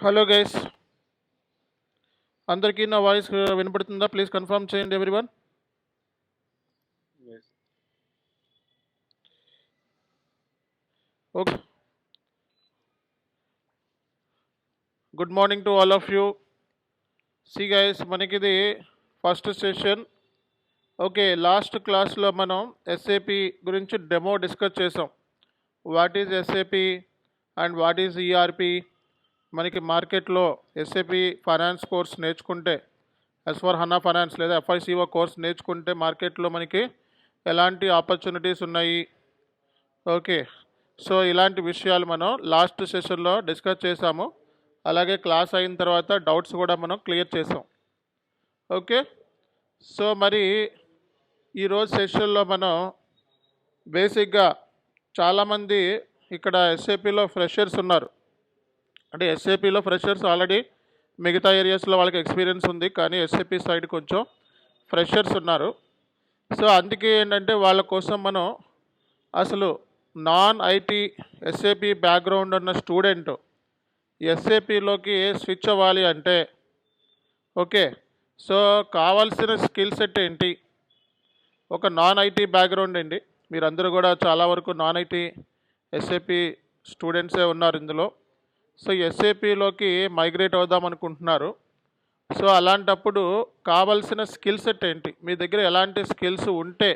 Hello guys, అందరికీ నా voice వినపడుతుందా? ప్లీజ్ కన్ఫర్మ్ చేయండి everyone. Yes. Okay, good morning to all of you. See guys, మనకిది first session. Okay, last క్లాస్లో మనం ఎస్ఏపి గురించి డెమో డిస్కస్ చేసాం. What is SAP and what is ERP. మనకి మార్కెట్లో ఎస్ఏపి ఫైనాన్స్ కోర్స్ నేర్చుకుంటే, ఎస్4 హనా ఫైనాన్స్ లేదా ఎఫ్ఐసిఓ కోర్స్ నేర్చుకుంటే మార్కెట్లో మనకి ఎలాంటి ఆపర్చునిటీస్ ఉన్నాయి. ఓకే, సో ఇలాంటి విషయాలు మనం లాస్ట్ సెషన్లో డిస్కస్ చేసాము. అలాగే క్లాస్ అయిన తర్వాత డౌట్స్ కూడా మనం క్లియర్ చేసాం. ఓకే, సో మరి ఈరోజు సెషన్లో మనం బేసిక్గా చాలామంది ఇక్కడ ఎస్ఏపిలో ఫ్రెషర్స్ ఉన్నారు. అంటే ఎస్ఏపిలో ఫ్రెషర్స్ ఆల్రెడీ మిగతా ఏరియాస్లో వాళ్ళకి ఎక్స్పీరియన్స్ ఉంది, కానీ ఎస్ఏపి సైడ్ కొంచెం ఫ్రెషర్స్ ఉన్నారు. సో అందుకే ఏంటంటే వాళ్ళ కోసం మనం అసలు నాన్ ఐటీ ఎస్ఏపి బ్యాక్గ్రౌండ్ ఉన్న స్టూడెంట్ ఎస్ఏపిలోకి స్విచ్ అవ్వాలి అంటే, ఓకే, సో కావాల్సిన స్కిల్ సెట్ ఏంటి. ఒక నాన్ ఐటీ బ్యాక్గ్రౌండ్ అండి, మీరందరూ కూడా చాలా వరకు నాన్ ఐటీ ఎస్ఏపి స్టూడెంట్సే ఉన్నారు ఇందులో. సో ఎస్ఏపిలోకి మైగ్రేట్ అవుదాం అనుకుంటున్నారు. సో అలాంటప్పుడు కావాల్సిన స్కిల్ సెట్ ఏంటి, మీ దగ్గర ఎలాంటి స్కిల్స్ ఉంటే,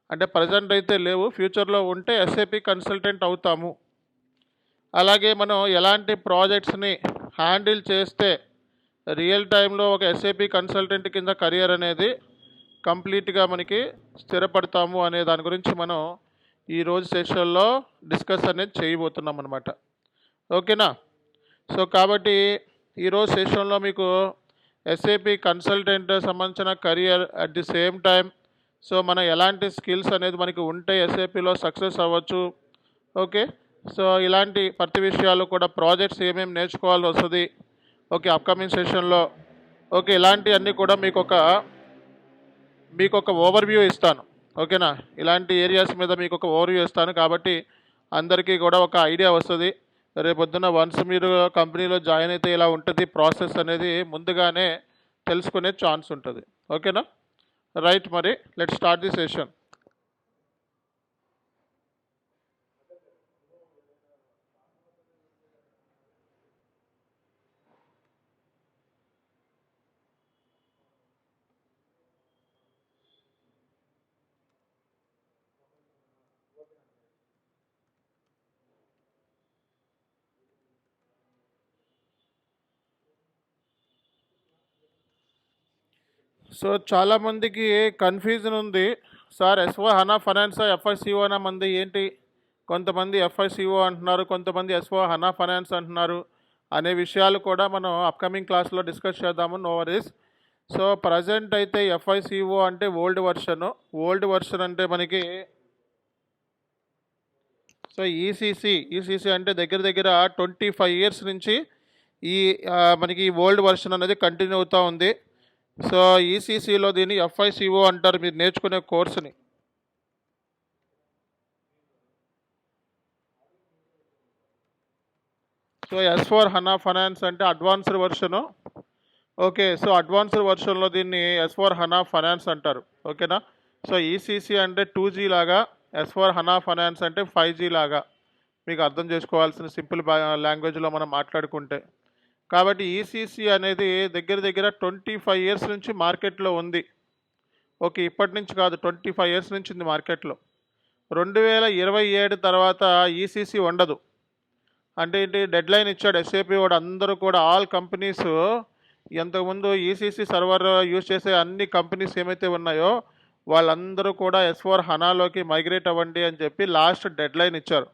అంటే ప్రజెంట్ అయితే లేవు, ఫ్యూచర్లో ఉంటే ఎస్ఏపి కన్సల్టెంట్ అవుతాము. అలాగే మనం ఎలాంటి ప్రాజెక్ట్స్ని హ్యాండిల్ చేస్తే రియల్ టైంలో ఒక ఎస్ఏపి కన్సల్టెంట్ కింద కెరియర్ అనేది కంప్లీట్గా మనకి స్థిరపడతాము అనే దాని గురించి మనం ఈరోజు సెషన్లో డిస్కస్ అనేది చేయబోతున్నాం అనమాట. ఓకేనా? సో కాబట్టి ఈరోజు సెషన్లో మీకు ఎస్ఏపి కన్సల్టెంట్ సంబంధించిన career at the same time, so మనం ఎలాంటి స్కిల్స్ అనేది మనకి ఉంటే ఎస్ఏపిలో సక్సెస్ అవ్వచ్చు. ఓకే, సో ఇలాంటి ప్రతి విషయాలు కూడా ప్రాజెక్ట్స్ ఏమేమి నేర్చుకోవాల్సి వస్తుంది ఓకే అప్కమింగ్ సెషన్లో. ఓకే, ఇలాంటివన్నీ కూడా మీకు ఒక ఓవర్వ్యూ ఇస్తాను. ఓకేనా? ఇలాంటి ఏరియాస్ మీద మీకు ఒక ఓవర్వ్యూ ఇస్తాను, కాబట్టి అందరికీ కూడా ఒక ఐడియా వస్తుంది. రేపొద్దున వన్స్ మీరు కంపెనీలో జాయిన్ అయితే ఇలా ఉంటుంది ప్రాసెస్ అనేది ముందుగానే తెలుసుకునే ఛాన్స్ ఉంటుంది. ఓకేనా? రైట్, మరి let start the session. So చాలామందికి కన్ఫ్యూజన్ ఉంది, సార్ ఎస్4 హనా ఫైనాన్స్ ఎఫ్ఐసిఓ అన్న మంది ఏంటి, కొంతమంది ఎఫ్ఐసిఓ అంటున్నారు, కొంతమంది ఎస్4 హనా ఫైనాన్స్ అంటున్నారు అనే విషయాలు కూడా మనం అప్కమింగ్ క్లాస్లో డిస్కస్ చేద్దాము. No worries. సో ప్రజెంట్ అయితే ఎఫ్ఐసిఓ అంటే ఓల్డ్ వర్షన్ అంటే మనకి సో ఈసీసీ అంటే దగ్గర దగ్గర 25 ఇయర్స్ నుంచి ఈ మనకి ఓల్డ్ వర్షన్ అనేది కంటిన్యూ అవుతూ ఉంది. సో ఈసీసీలో దీన్ని ఎఫ్ఐసిఓ అంటారు మీరు నేర్చుకునే కోర్సుని. సో ఎస్4 హనా ఫైనాన్స్ అంటే అడ్వాన్స్డ్ వర్షను. ఓకే, సో అడ్వాన్స్డ్ వర్షన్లో దీన్ని ఎస్4 హనా ఫైనాన్స్ అంటారు. ఓకేనా? సో ఈసీసీ అంటే 2G లాగా, ఎస్4 హనా ఫైనాన్స్ అంటే 5G లాగా, మీకు అర్థం చేసుకోవాల్సిన సింపుల్ లాంగ్వేజ్లో మనం మాట్లాడుకుంటే. కాబట్టి ఈసీసీ అనేది దగ్గర దగ్గర 25 ఇయర్స్ నుంచి మార్కెట్లో ఉంది. ఓకే, ఇప్పటి నుంచి కాదు, 25 ఇయర్స్ నుంచి ఉంది మార్కెట్లో. 2027 తర్వాత ఈసీసీ ఉండదు. అంటే ఏంటి, డెడ్ లైన్ ఇచ్చాడు ఎస్ఏపి వాడు. అందరూ కూడా ఆల్ కంపెనీస్ ఇంతకుముందు ఈసీసీ సర్వర్ యూజ్ చేసే అన్ని కంపెనీస్ ఏమైతే ఉన్నాయో వాళ్ళందరూ కూడా ఎస్4 హనాలోకి మైగ్రేట్ అవ్వండి అని చెప్పి లాస్ట్ డెడ్ లైన్ ఇచ్చారు.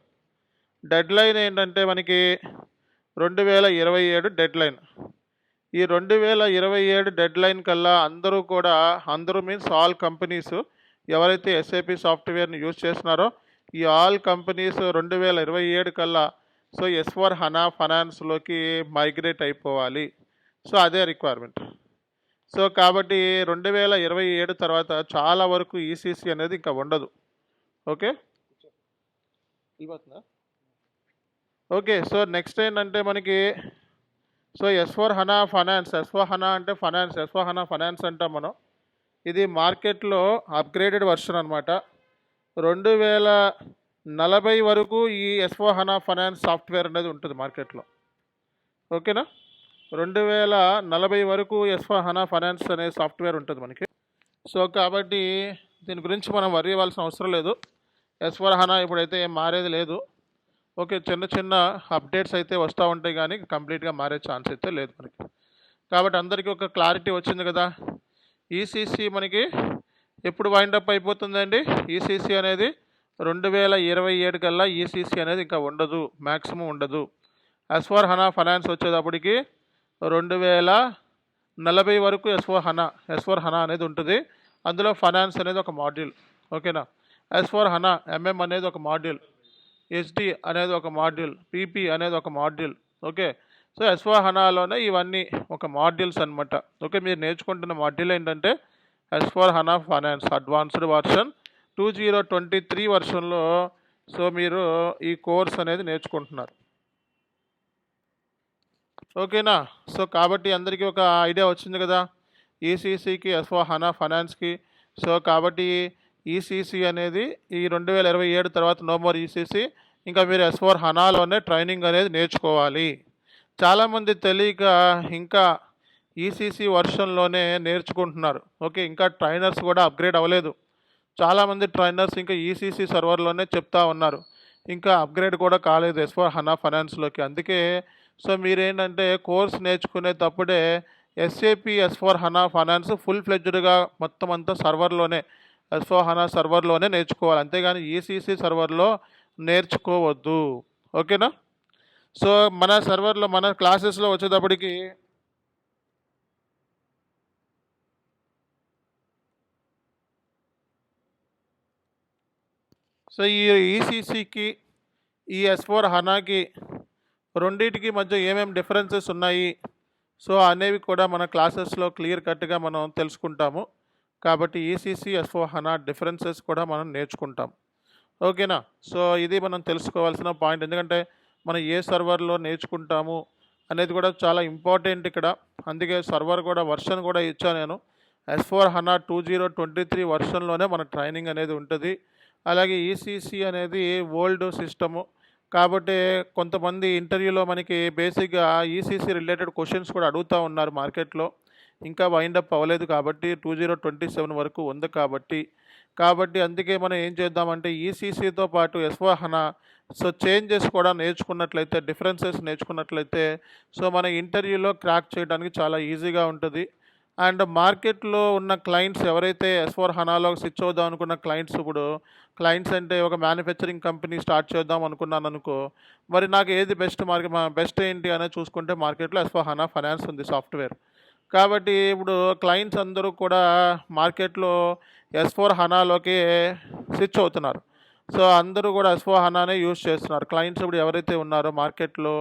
డెడ్ లైన్ ఏంటంటే మనకి 2027 డెడ్ లైన్. ఈ 2027 డెడ్ లైన్ కల్లా అందరూ మీన్స్ ఆల్ కంపెనీస్ ఎవరైతే ఎస్ఏపి సాఫ్ట్వేర్ని యూజ్ చేస్తున్నారో ఈ ఆల్ కంపెనీస్ 2027 కల్లా సో ఎస్4 హనా ఫైనాన్స్లోకి మైగ్రేట్ అయిపోవాలి. సో అదే రిక్వైర్మెంట్. సో కాబట్టి 2027 తర్వాత చాలా వరకు ఈసీసీ అనేది ఇంకా ఉండదు. ఓకే, ఓకే, సో నెక్స్ట్ ఏంటంటే మనకి సో ఎస్4 హనా ఫైనాన్స్, ఎస్4 హనా అంటే ఫైనాన్స్, ఎస్4 హనా ఫైనాన్స్ అంటాం మనం. ఇది మార్కెట్లో అప్గ్రేడెడ్ వర్షన్ అనమాట. 2040 వరకు ఈ ఎస్4 హనా ఫైనాన్స్ సాఫ్ట్వేర్ అనేది ఉంటుంది మార్కెట్లో. ఓకేనా? 2040 వరకు ఎస్4 హనా ఫైనాన్స్ అనే సాఫ్ట్వేర్ ఉంటుంది మనకి. సో కాబట్టి దీని గురించి మనం వర్రీ అవ్వాల్సిన అవసరం లేదు. ఎస్4 హనా ఇప్పుడైతే ఏం మారేది లేదు. ఓకే, చిన్న చిన్న అప్డేట్స్ అయితే వస్తూ ఉంటాయి కానీ కంప్లీట్గా మారే ఛాన్స్ అయితే లేదు మనకి. కాబట్టి అందరికీ ఒక క్లారిటీ వచ్చింది కదా. ఈసీసీ మనకి ఎప్పుడు వైండప్ అయిపోతుందండి? ఈసీసీ అనేది 2027 కల్లా ఈసీసీ అనేది ఇంకా ఉండదు, మ్యాక్సిమం ఉండదు. ఎస్4 హనా ఫైనాన్స్ వచ్చేటప్పటికి 2040 వరకు ఎస్4 హనా అనేది ఉంటుంది. అందులో ఫైనాన్స్ అనేది ఒక మాడ్యూల్. ఓకేనా? ఎస్4 హనా ఎంఎం అనేది ఒక మాడ్యూల్, హెచ్డి అనేది ఒక మాడ్యూల్, పీపీ అనేది ఒక మాడ్యూల్. ఓకే, సో ఎస్4 హనాలోనే ఇవన్నీ ఒక మాడ్యూల్స్ అనమాట. ఓకే, మీరు నేర్చుకుంటున్న మాడ్యూల్ ఏంటంటే ఎస్4 హనా ఫైనాన్స్ అడ్వాన్స్డ్ వర్షన్ 2023 వర్షన్లో. సో మీరు ఈ కోర్స్ అనేది నేర్చుకుంటున్నారు. ఓకేనా? సో కాబట్టి అందరికీ ఒక ఐడియా వచ్చింది కదా ఈసీసీకి, ఎస్4 హనా ఫైనాన్స్కి. సో కాబట్టి ఈసీసీ అనేది ఈ 2027 తర్వాత నో మోర్ ఈసీసీ, ఇంకా మీరు ఎస్4 హనాలోనే ట్రైనింగ్ అనేది నేర్చుకోవాలి. చాలామంది తెలియక ఇంకా ఈసీసీ వర్షన్లోనే నేర్చుకుంటున్నారు. ఓకే, ఇంకా ట్రైనర్స్ కూడా అప్గ్రేడ్ అవ్వలేదు. చాలామంది ట్రైనర్స్ ఇంకా ఈసీసీ సర్వర్లోనే చెప్తా ఉన్నారు, ఇంకా అప్గ్రేడ్ కూడా కాలేదు ఎస్4 హనా ఫైనాన్స్లోకి. అందుకే సో మీరేంటంటే కోర్స్ నేర్చుకునేటప్పుడే ఎస్ఏపి ఎస్4 హనా ఫైనాన్స్ ఫుల్ ఫ్లెడ్జ్డ్గా మొత్తం అంతా సర్వర్లోనే, ఎస్4 హనా సర్వర్లోనే నేర్చుకోవాలి, అంతేగాని ఈసీసీ సర్వర్లో నేర్చుకోవద్దు. ఓకేనా? సో మన సర్వర్లో మన క్లాసెస్లో వచ్చేటప్పటికి సో ఈ ఈసీసీకి ఈ ఎస్4 హనాకి రెండింటికి మధ్య ఏమేమి డిఫరెన్సెస్ ఉన్నాయి సో అనేవి కూడా మన క్లాసెస్లో క్లియర్ కట్గా మనం తెలుసుకుంటాము. కాబట్టి ఈసీసీ ఎస్4 హనా డిఫరెన్సెస్ కూడా మనం నేర్చుకుంటాం. ఓకేనా? సో ఇది మనం తెలుసుకోవాల్సిన పాయింట్, ఎందుకంటే మనం ఏ సర్వర్లో నేర్చుకుంటాము అనేది కూడా చాలా ఇంపార్టెంట్ ఇక్కడ. అందుకే సర్వర్ కూడా వర్షన్ కూడా ఇచ్చాను నేను. ఎస్4 హనా 2023 వర్షన్లోనే మన ట్రైనింగ్ అనేది ఉంటుంది. అలాగే ఈసీసీ అనేది ఓల్డ్ సిస్టము కాబట్టి కొంతమంది ఇంటర్వ్యూలో మనకి బేసిక్గా ఈసీసీ రిలేటెడ్ క్వశ్చన్స్ కూడా అడుగుతూ ఉన్నారు మార్కెట్లో. ఇంకా వైండప్ అవ్వలేదు కాబట్టి 2027 వరకు ఉంది కాబట్టి అందుకే మనం ఏం చేద్దామంటే ఈసీసీతో పాటు ఎస్4 హనా సో చేంజెస్ కూడా నేర్చుకున్నట్లయితే, డిఫరెన్సెస్ నేర్చుకున్నట్లయితే సో మన ఇంటర్వ్యూలో క్రాక్ చేయడానికి చాలా ఈజీగా ఉంటుంది. అండ్ మార్కెట్లో ఉన్న క్లయింట్స్ ఎవరైతే ఎస్4 హనాలో స్విచ్ అవుదాం అనుకున్న క్లయింట్స్, ఇప్పుడు క్లయింట్స్ అంటే ఒక మ్యానుఫ్యాక్చరింగ్ కంపెనీ స్టార్ట్ చేద్దాం అనుకున్నాను అనుకో, మరి నాకు ఏది బెస్ట్ ఏంటి అనేది చూసుకుంటే మార్కెట్లో ఎస్4 హనా ఫైనాన్స్ ఉంది సాఫ్ట్వేర్. కాబట్టి ఇప్పుడు క్లయింట్స్ అందరూ కూడా మార్కెట్లో ఎస్4 హనాలోకి స్విచ్ అవుతున్నారు. సో అందరూ కూడా ఎస్4 హనానే యూజ్ చేస్తున్నారు. క్లయింట్స్ ఇప్పుడు ఎవరైతే ఉన్నారో మార్కెట్లో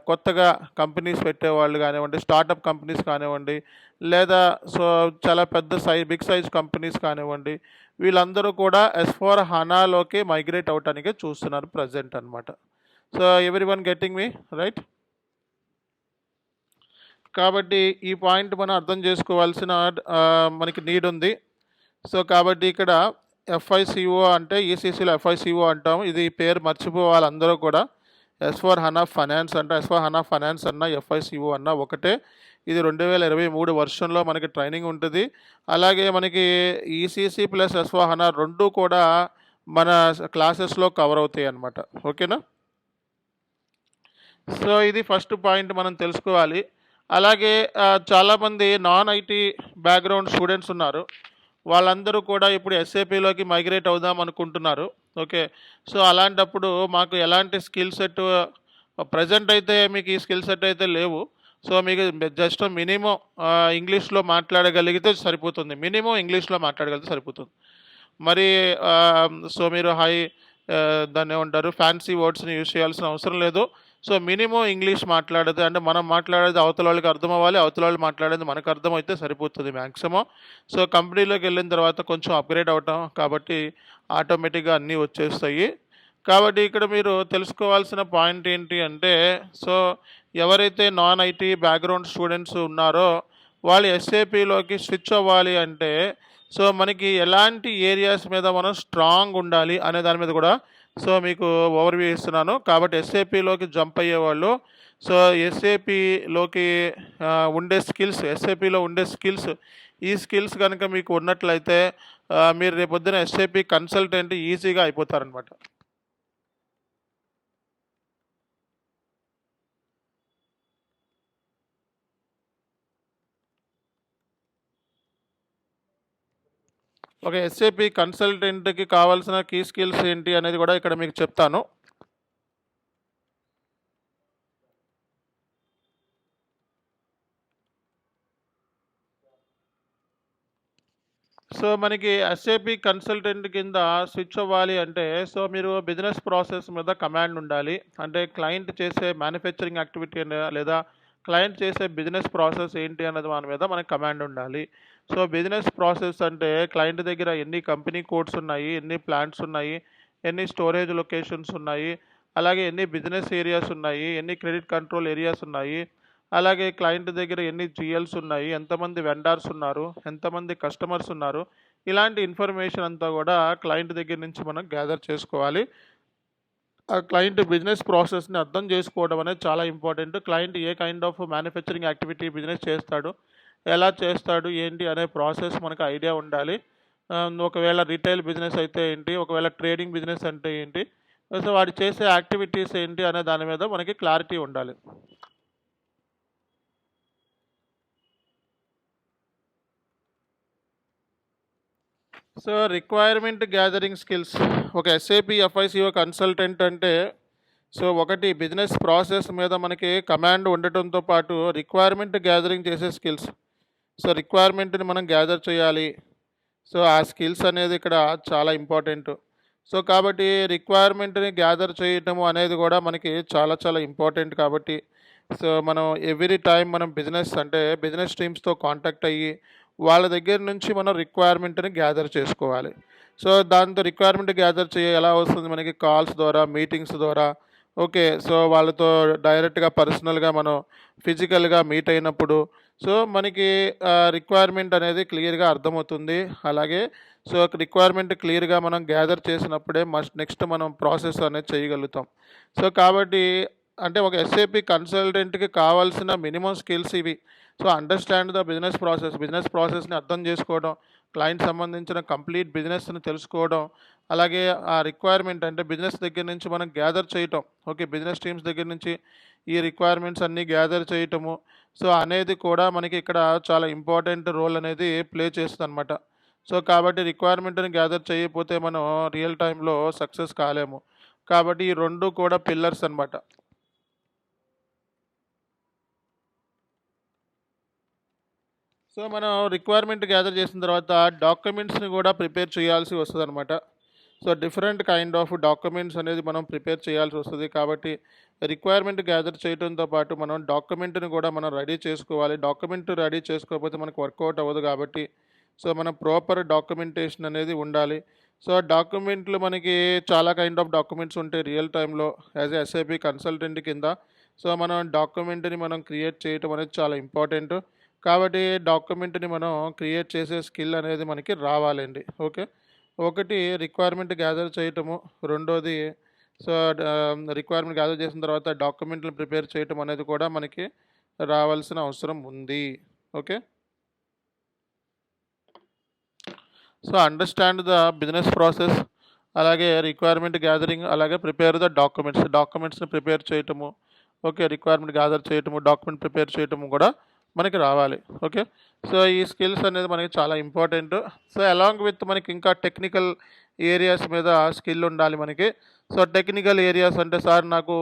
కొత్తగా కంపెనీస్ పెట్టేవాళ్ళు కానివ్వండి, స్టార్టప్ కంపెనీస్ కానివ్వండి, లేదా సో చాలా బిగ్ సైజ్ కంపెనీస్ కానివ్వండి, వీళ్ళందరూ కూడా ఎస్4 హనాలోకి మైగ్రేట్ అవటానికే చూస్తున్నారు ప్రజెంట్ అనమాట. సో ఎవ్రీవన్ గెట్టింగ్ మీ రైట్? కాబట్టి ఈ పాయింట్ మనం అర్థం చేసుకోవాల్సిన మనకి నీడ్ ఉంది. సో కాబట్టి ఇక్కడ ఎఫ్ఐసిఓ అంటే ఈసీసీలో ఎఫ్ఐసిఓ అంటాము. ఇది పేరు మర్చిపోవాలి అందరూ కూడా. ఎస్4 హనా ఫైనాన్స్ అంటే ఎస్4 హనా ఫైనాన్స్ అన్న ఎఫ్ఐసిఓ అన్న ఒకటే. ఇది 2023 వర్షన్లో మనకి ట్రైనింగ్ ఉంటుంది. అలాగే మనకి ఈసీసీ ప్లస్ ఎస్4 హనా రెండు కూడా మన క్లాసెస్లో కవర్ అవుతాయి అన్నమాట. ఓకేనా? సో ఇది ఫస్ట్ పాయింట్ మనం తెలుసుకోవాలి. అలాగే చాలామంది నాన్ ఐటీ బ్యాక్గ్రౌండ్ స్టూడెంట్స్ ఉన్నారు. వాళ్ళందరూ కూడా ఇప్పుడు ఎస్ఏపీలోకి మైగ్రేట్ అవుదాం అనుకుంటున్నారు. ఓకే, సో అలాంటప్పుడు మాకు ఎలాంటి స్కిల్ సెట్ ప్రజెంట్ అయితే మీకు ఈ స్కిల్ సెట్ అయితే లేవు. సో మీకు జస్ట్ మినిమం ఇంగ్లీష్లో మాట్లాడగలిగితే సరిపోతుంది. మినిమం ఇంగ్లీష్లో మాట్లాడగలిగితే సరిపోతుంది. మరి సో మీరు దాన్ని ఏమంటారు, ఫ్యాన్సీ వర్డ్స్ని యూజ్ చేయాల్సిన అవసరం లేదు. సో మినిమం ఇంగ్లీష్ మాట్లాడేది అంటే మనం మాట్లాడేది అవతల వాళ్ళకి అర్థం అవ్వాలి, అవతల వాళ్ళు మాట్లాడేది మనకు అర్థమైతే సరిపోతుంది మ్యాక్సిమం. సో కంపెనీలోకి వెళ్ళిన తర్వాత కొంచెం అప్గ్రేడ్ అవటం కాబట్టి ఆటోమేటిక్గా అన్నీ వచ్చేస్తాయి. కాబట్టి ఇక్కడ మీరు తెలుసుకోవాల్సిన పాయింట్ ఏంటి అంటే, సో ఎవరైతే నాన్ ఐటీ బ్యాక్గ్రౌండ్ స్టూడెంట్స్ ఉన్నారో వాళ్ళు ఎస్ఏపిలోకి స్విచ్ అవ్వాలి అంటే, సో మనకి ఎలాంటి ఏరియాస్ మీద మనం స్ట్రాంగ్ ఉండాలి అనే దాని మీద కూడా సో మీకు ఓవర్వ్యూ ఇస్తున్నాను. కాబట్టి ఎస్ఏపిలోకి జంప్ అయ్యేవాళ్ళు సో ఎస్ఏపిలోకి ఎస్ఏపిలో ఉండే స్కిల్స్ ఈ స్కిల్స్ కనుక మీకు ఉన్నట్లయితే మీరు రేపొద్దున ఎస్ఏపి కన్సల్టెంట్ ఈజీగా అయిపోతారనమాట. ఒక ఎస్ఏపి కన్సల్టెంట్కి కావాల్సిన కీ స్కిల్స్ ఏంటి అనేది కూడా ఇక్కడ మీకు చెప్తాను. సో మనకి ఎస్ఏపి కన్సల్టెంట్ కింద స్విచ్ అవ్వాలి అంటే సో మీరు బిజినెస్ ప్రాసెస్ మీద కమాండ్ ఉండాలి. అంటే క్లయింట్ చేసే మ్యానుఫ్యాక్చరింగ్ యాక్టివిటీ లేదా క్లయింట్ చేసే బిజినెస్ ప్రాసెస్ ఏంటి అన్నది మన మీద మనకి కమాండ్ ఉండాలి. సో బిజినెస్ ప్రాసెస్ అంటే క్లయింట్ దగ్గర ఎన్ని కంపెనీ కోడ్స్ ఉన్నాయి, ఎన్ని ప్లాంట్స్ ఉన్నాయి, ఎన్ని స్టోరేజ్ లొకేషన్స్ ఉన్నాయి, అలాగే ఎన్ని బిజినెస్ ఏరియాస్ ఉన్నాయి, ఎన్ని క్రెడిట్ కంట్రోల్ ఏరియాస్ ఉన్నాయి, అలాగే క్లయింట్ దగ్గర ఎన్ని జిఎల్స్ ఉన్నాయి, ఎంతమంది వెండర్స్ ఉన్నారు, ఎంతమంది కస్టమర్స్ ఉన్నారు, ఇలాంటి ఇన్ఫర్మేషన్ అంతా కూడా క్లయింట్ దగ్గర నుంచి మనం గ్యాదర్ చేసుకోవాలి. ఆ క్లయింట్ బిజినెస్ ప్రాసెస్ని అర్థం చేసుకోవడం అనేది చాలా important. Client A kind of manufacturing activity business చేస్తాడు, ఎలా చేస్తాడు ఏంటి అనే ప్రాసెస్ మనకు ఐడియా ఉండాలి. ఒకవేళ రిటైల్ బిజినెస్ అయితే ఏంటి, ఒకవేళ ట్రేడింగ్ బిజినెస్ అంటే ఏంటి, సో వాడు చేసే యాక్టివిటీస్ ఏంటి అనే దాని మీద మనకి క్లారిటీ ఉండాలి. సో రిక్వైర్మెంట్ గ్యాదరింగ్ స్కిల్స్ ఒక ఎస్ఏపి ఎఫ్ఐసిఓ కన్సల్టెంట్ అంటే సో ఒకటి బిజినెస్ ప్రాసెస్ మీద మనకి కమాండ్ ఉండటంతో పాటు రిక్వైర్మెంట్ గ్యాదరింగ్ చేసే స్కిల్స్. సో రిక్వైర్మెంట్ని మనం గ్యాదర్ చేయాలి. సో ఆ స్కిల్స్ అనేది ఇక్కడ చాలా ఇంపార్టెంట్. సో కాబట్టి రిక్వైర్మెంట్ని గ్యాదర్ చేయటము అనేది కూడా మనకి చాలా చాలా ఇంపార్టెంట్. కాబట్టి సో మనం ఎవ్రీ టైం మనం బిజినెస్ టీమ్స్తో కాంటాక్ట్ అయ్యి వాళ్ళ దగ్గర నుంచి మనం రిక్వైర్మెంట్ని గ్యాదర్ చేసుకోవాలి. సో దాంతో రిక్వైర్మెంట్ గ్యాదర్ ఎలా వస్తుంది మనకి కాల్స్ ద్వారా, మీటింగ్స్ ద్వారా. ఓకే, సో వాళ్ళతో డైరెక్ట్గా పర్సనల్గా మనం ఫిజికల్గా మీట్ అయినప్పుడు సో మనకి రిక్వైర్మెంట్ అనేది క్లియర్గా అర్థమవుతుంది. అలాగే సో రిక్వైర్మెంట్ క్లియర్గా మనం గ్యాదర్ చేసినప్పుడే నెక్స్ట్ మనం ప్రాసెస్ అనేది చేయగలుగుతాం. సో కాబట్టి అంటే ఒక ఎస్ఏపి కన్సల్టెంట్కి కావాల్సిన మినిమం స్కిల్స్ ఇవి. సో అండర్స్టాండ్ ద బిజినెస్ ప్రాసెస్ని అర్థం చేసుకోవడం, క్లయింట్ సంబంధించిన కంప్లీట్ బిజినెస్ని తెలుసుకోవడం, అలాగే ఆ రిక్వైర్మెంట్ అంటే బిజినెస్ దగ్గర నుంచి మనం గ్యాదర్ చేయటం. ఓకే, బిజినెస్ టీమ్స్ దగ్గర నుంచి ఈ రిక్వైర్మెంట్స్ అన్నీ గ్యాదర్ చేయటము సో అనేది కూడా మనకి ఇక్కడ చాలా ఇంపార్టెంట్ రోల్ అనేది ప్లే చేస్తుంది అనమాట. సో కాబట్టి రిక్వైర్మెంట్ని గ్యాదర్ చేయకపోతే మనం రియల్ టైంలో సక్సెస్ కాలేము. కాబట్టి ఈ రెండు కూడా పిల్లర్స్ అనమాట. సో మనం రిక్వైర్మెంట్ గ్యాదర్ చేసిన తర్వాత డాక్యుమెంట్స్ని కూడా ప్రిపేర్ చేయాల్సి వస్తుంది అనమాట. So different kind of documents అనేది మనం ప్రిపేర్ చేయాల్సి వస్తుంది. కాబట్టి రిక్వైర్మెంట్ గ్యాదర్ చేయడంతో పాటు మనం డాక్యుమెంట్ని కూడా మనం రెడీ చేసుకోవాలి. డాక్యుమెంట్ రెడీ చేసుకోకపోతే మనకు వర్కౌట్ అవ్వదు. కాబట్టి సో మనం ప్రాపర్ డాక్యుమెంటేషన్ అనేది ఉండాలి. సో డాక్యుమెంట్లు మనకి చాలా కైండ్ ఆఫ్ డాక్యుమెంట్స్ ఉంటాయి రియల్ టైంలో యాజ్ ఎస్ఐపి కన్సల్టెంట్ కింద. సో మనం డాక్యుమెంట్ని మనం క్రియేట్ చేయటం అనేది చాలా ఇంపార్టెంట్. కాబట్టి డాక్యుమెంట్ని మనం క్రియేట్ చేసే స్కిల్ అనేది మనకి రావాలండి. ఓకే, ఒకటి రిక్వైర్మెంట్ గ్యాదర్ చేయటము, రెండోది సో రిక్వైర్మెంట్ గ్యాదర్ చేసిన తర్వాత డాక్యుమెంట్ని ప్రిపేర్ చేయటం అనేది కూడా మనకి రావాల్సిన అవసరం ఉంది. Okay, so understand the business process, అలాగే రిక్వైర్మెంట్ గ్యాదరింగ్, అలాగే ప్రిపేర్ ద డాక్యుమెంట్స్ని ప్రిపేర్ చేయటము. ఓకే, రిక్వైర్మెంట్ గ్యాదర్ చేయటము, డాక్యుమెంట్ ప్రిపేర్ చేయటము కూడా మనకి రావాలి. ఓకే, సో ఈ స్కిల్స్ అనేది మనకి చాలా ఇంపార్టెంట్. సో అలాంగ్ విత్ మనకి ఇంకా టెక్నికల్ ఏరియాస్ మీద స్కిల్ ఉండాలి మనకి. సో టెక్నికల్ ఏరియాస్ అంటే సార్ నాకు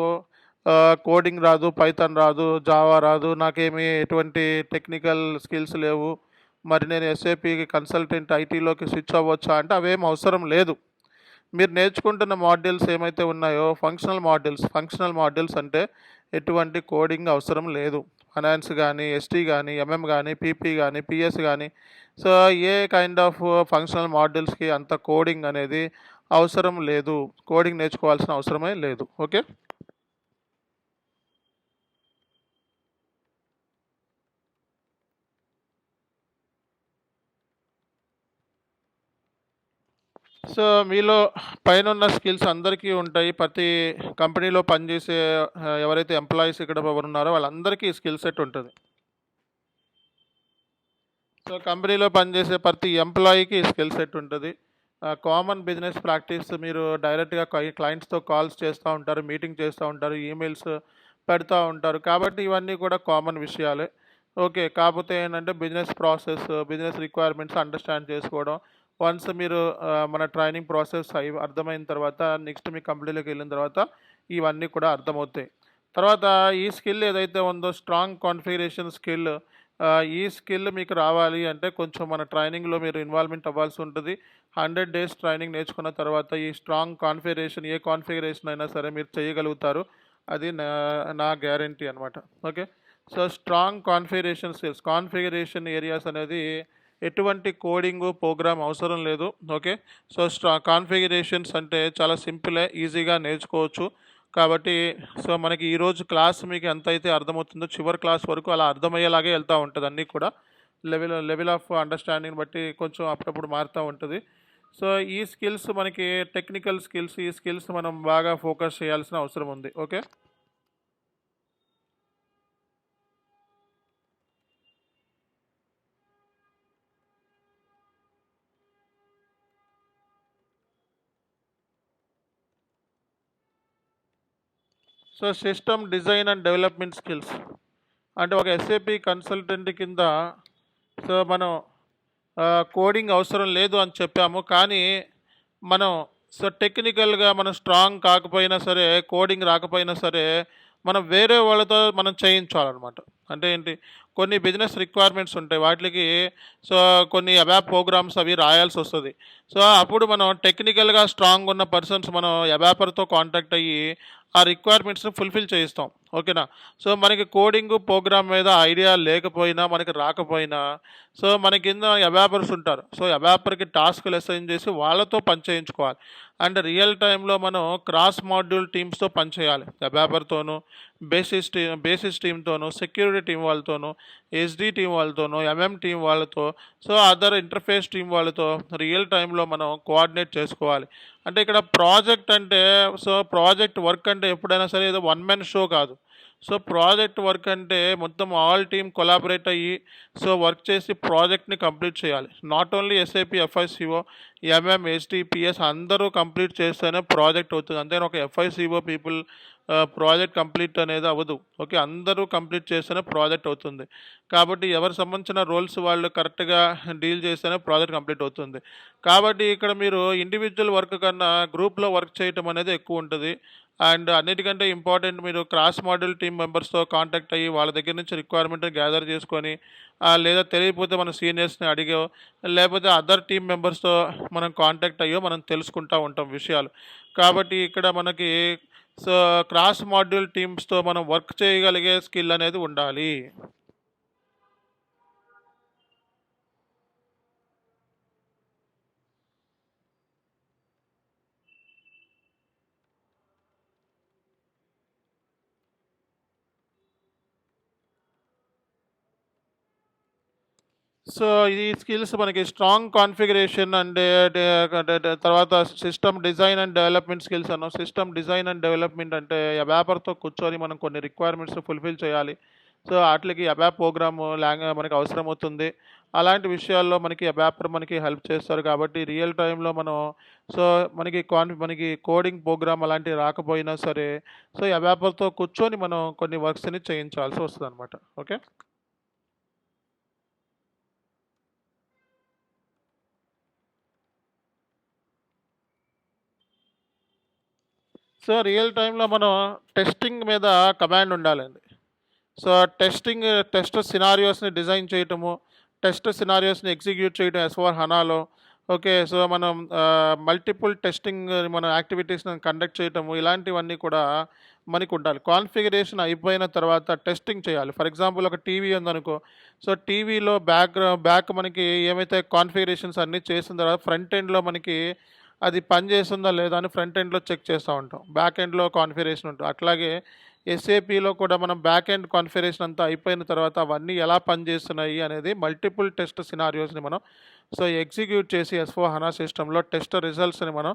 కోడింగ్ రాదు, పైథాన్ రాదు, జావా రాదు, నాకేమి ఎటువంటి టెక్నికల్ స్కిల్స్ లేవు, మరి నేను ఎస్ఏపి కన్సల్టెంట్ ఐటీలోకి స్విచ్ అవ్వచ్చా అంటే అవేం అవసరం లేదు. మీరు నేర్చుకుంటున్న మాడ్యూల్స్ ఏమైతే ఉన్నాయో ఫంక్షనల్ మాడ్యూల్స్ అంటే ఎటువంటి కోడింగ్ అవసరం లేదు. ఫైనాన్స్ కానీ, ఎస్టీ కానీ, ఎంఎం కానీ, పీపీ కానీ, పిఎస్ కానీ, so a kind of functional మాడ్యూల్స్కి అంత కోడింగ్ అనేది అవసరం లేదు, కోడింగ్ నేర్చుకోవాల్సిన అవసరమే లేదు. ఓకే. సో మీలో పైనున్న స్కిల్స్ అందరికీ ఉంటాయి. ప్రతి కంపెనీలో పనిచేసే ఎవరైతే ఎంప్లాయీస్ ఇక్కడ ఉన్నారో వాళ్ళందరికీ ఈ స్కిల్ సెట్ ఉంటుంది. సో కంపెనీలో పనిచేసే ప్రతి ఎంప్లాయీకి ఈ స్కిల్ సెట్ ఉంటుంది. కామన్ బిజినెస్ ప్రాక్టీస్ మీరు డైరెక్ట్గా క్లయింట్స్తో కాల్స్ చేస్తూ ఉంటారు, మీటింగ్ చేస్తూ ఉంటారు, ఈమెయిల్స్ పెడతా ఉంటారు. కాబట్టి ఇవన్నీ కూడా కామన్ విషయాలే. ఓకే. కాకపోతే ఏంటంటే business process, business requirements understand చేసుకోవడం. వన్స్ మీరు మన ట్రైనింగ్ ప్రాసెస్ అర్థమైన తర్వాత నెక్స్ట్ మీ కంపెనీలోకి వెళ్ళిన తర్వాత ఇవన్నీ కూడా అర్థమవుతాయి. తర్వాత ఈ స్కిల్ ఏదైతే ఉందో స్ట్రాంగ్ కాన్ఫిగరేషన్ స్కిల్, ఈ స్కిల్ మీకు రావాలి అంటే కొంచెం మన ట్రైనింగ్లో మీరు ఇన్వాల్వ్మెంట్ అవ్వాల్సి ఉంటుంది. 100 డేస్ ట్రైనింగ్ నేర్చుకున్న తర్వాత ఈ స్ట్రాంగ్ కాన్ఫిగరేషన్ ఏ కాన్ఫిగరేషన్ అయినా సరే మీరు చేయగలుగుతారు. అది నా గ్యారంటీ అనమాట. Okay. So strong configuration skills, configuration areas అనేది ఎటువంటి కోడింగు ప్రోగ్రామ్ అవసరం లేదు. ఓకే. సో కాన్ఫిగరేషన్స్ అంటే చాలా సింపులే, ఈజీగా నేర్చుకోవచ్చు. కాబట్టి సో మనకి ఈరోజు క్లాస్ మీకు ఎంత అయితే అర్థమవుతుందో చివరి క్లాస్ వరకు అలా అర్థమయ్యేలాగే వెళ్తూ ఉంటుంది. అన్నీ కూడా లెవెల్ ఆఫ్ అండర్స్టాండింగ్ బట్టి కొంచెం అప్పుడప్పుడు మారుతూ ఉంటుంది. సో ఈ స్కిల్స్ మనకి టెక్నికల్ స్కిల్స్, ఈ స్కిల్స్ మనం బాగా ఫోకస్ చేయాల్సిన అవసరం ఉంది. Okay. So system design and development skills అంటే ఒక ఎస్ఏపి కన్సల్టెంట్ కింద సో మనం కోడింగ్ అవసరం లేదు అని చెప్పాము. కానీ మనం సో టెక్నికల్గా మనం స్ట్రాంగ్ కాకపోయినా సరే, కోడింగ్ రాకపోయినా సరే మనం వేరే వాళ్ళతో మనం చేయించాలన్నమాట. అంటే ఏంటి, కొన్ని బిజినెస్ రిక్వైర్మెంట్స్ ఉంటాయి, వాటికి సో కొన్ని అబాప్ ప్రోగ్రామ్స్ అవి రాయాల్సి వస్తుంది. సో అప్పుడు మనం టెక్నికల్గా స్ట్రాంగ్ ఉన్న పర్సన్స్ మనం అబాపర్తో కాంటాక్ట్ అయ్యి ఆ రిక్వైర్మెంట్స్ని ఫుల్ఫిల్ చేయిస్తాం. ఓకేనా. సో మనకి కోడింగ్ ప్రోగ్రామ్ మీద ఐడియా లేకపోయినా, మనకి రాకపోయినా సో మన కింద అబాపర్స్ ఉంటారు. సో అబాపర్కి టాస్క్లు అసైన్ చేసి వాళ్ళతో పని చేయించుకోవాలి. అండ్ రియల్ టైంలో మనం క్రాస్ మాడ్యూల్ టీమ్స్తో పనిచేయాలి. అబాపర్తోనూ, బేసిస్ టీమ్తోనూ, సెక్యూరిటీ టీం వాళ్ళతోనూ, ఎస్డి టీం వాళ్ళతోనూ, ఎంఎం టీం వాళ్ళతో, సో అదర్ ఇంటర్ఫేస్ టీం వాళ్ళతో రియల్ టైంలో మనం కోఆర్డినేట్ చేసుకోవాలి. అంటే ఇక్కడ ప్రాజెక్ట్ అంటే సో ప్రాజెక్ట్ వర్క్ అంటే ఎప్పుడైనా సరే ఏదో వన్ మ్యాన్ షో కాదు. సో ప్రాజెక్ట్ వర్క్ అంటే మొత్తం ఆల్ టీమ్ కొలాబరేట్ అయ్యి సో వర్క్ చేసి ప్రాజెక్ట్ని కంప్లీట్ చేయాలి. Not only SIP, FICO, MM, SDPS అందరూ కంప్లీట్ చేస్తేనే ప్రాజెక్ట్ అవుతుంది. అంతేనా ఒక ఎఫ్ఐసిఓ పీపుల్ ప్రాజెక్ట్ కంప్లీట్ అనేది అవ్వదు. ఓకే. అందరూ కంప్లీట్ చేస్తేనే ప్రాజెక్ట్ అవుతుంది. కాబట్టి ఎవరికి సంబంధించిన రోల్స్ వాళ్ళు కరెక్ట్గా డీల్ చేస్తేనే ప్రాజెక్ట్ కంప్లీట్ అవుతుంది. కాబట్టి ఇక్కడ మీరు ఇండివిజువల్ వర్క్ కన్నా గ్రూప్లో వర్క్ చేయటం అనేది ఎక్కువ ఉంటుంది. అండ్ అన్నిటికంటే ఇంపార్టెంట్ మీరు క్రాస్ మోడల్ టీమ్ మెంబర్స్తో కాంటాక్ట్ అయ్యి వాళ్ళ దగ్గర నుంచి రిక్వైర్మెంట్ని గ్యాదర్ చేసుకొని, లేదా తెలియకపోతే మన సీనియర్స్ని అడిగో, లేకపోతే అదర్ టీమ్ మెంబర్స్తో మనం కాంటాక్ట్ అయ్యో మనం తెలుసుకుంటూ ఉంటాం విషయాలు. కాబట్టి ఇక్కడ మనకి సో క్రాస్ మాడ్యూల్ టీమ్స్తో మనం వర్క్ చేయగలిగే స్కిల్ అనేది ఉండాలి. సో ఈ స్కిల్స్ మనకి స్ట్రాంగ్ కాన్ఫిగరేషన్ అండ్ తర్వాత system design and development skills అన్నాం. సిస్టమ్ డిజైన్ అండ్ డెవలప్మెంట్ అంటే అబాపర్తో కూర్చొని మనం కొన్ని రిక్వైర్మెంట్స్ ఫుల్ఫిల్ చేయాలి. సో వాటికి అబాప్ ప్రోగ్రామ్ మనకి అవసరం అవుతుంది. అలాంటి విషయాల్లో మనకి అబాపర్ మనకి హెల్ప్ చేస్తారు. కాబట్టి రియల్ టైంలో మనం సో మనకి కోడింగ్ ప్రోగ్రామ్ అలాంటివి రాకపోయినా సరే సో అబాపర్తో కూర్చొని మనం కొన్ని వర్క్స్ని చేయించాల్సి వస్తుంది అనమాట. ఓకే. సో రియల్ టైంలో మనం టెస్టింగ్ మీద కమాండ్ ఉండాలండి. సో టెస్ట్ సినారియోస్ని డిజైన్ చేయటము, టెస్ట్ సినారియోస్ని ఎగ్జిక్యూట్ చేయడం S/4 హనాలో. ఓకే. సో మనం మల్టిపుల్ టెస్టింగ్ మన యాక్టివిటీస్ని కండక్ట్ చేయటము, ఇలాంటివన్నీ కూడా మనకు ఉండాలి. కాన్ఫిగరేషన్ అయిపోయిన తర్వాత టెస్టింగ్ చేయాలి. ఫర్ ఎగ్జాంపుల్ ఒక టీవీ ఉందనుకో, సో టీవీలో బ్యాక్ మనకి ఏమైతే కాన్ఫిగరేషన్స్ అన్నీ చేసిన తర్వాత ఫ్రంట్ ఎండ్లో మనకి అది పని చేస్తుందా లేదా అని ఫ్రంట్ ఎండ్లో చెక్ చేస్తూ ఉంటాం. బ్యాక్ ఎండ్లో కాన్ఫిగరేషన్ ఉంటుంది. అట్లాగే ఎస్ఏపిలో కూడా మనం బ్యాక్ ఎండ్ కాన్ఫిగరేషన్ అంతా అయిపోయిన తర్వాత అవన్నీ ఎలా పనిచేస్తున్నాయి అనేది మల్టిపుల్ టెస్ట్ సినారియోస్ని మనం ఎగ్జిక్యూట్ చేసి S/4HANA సిస్టంలో టెస్ట్ రిజల్ట్స్ని మనం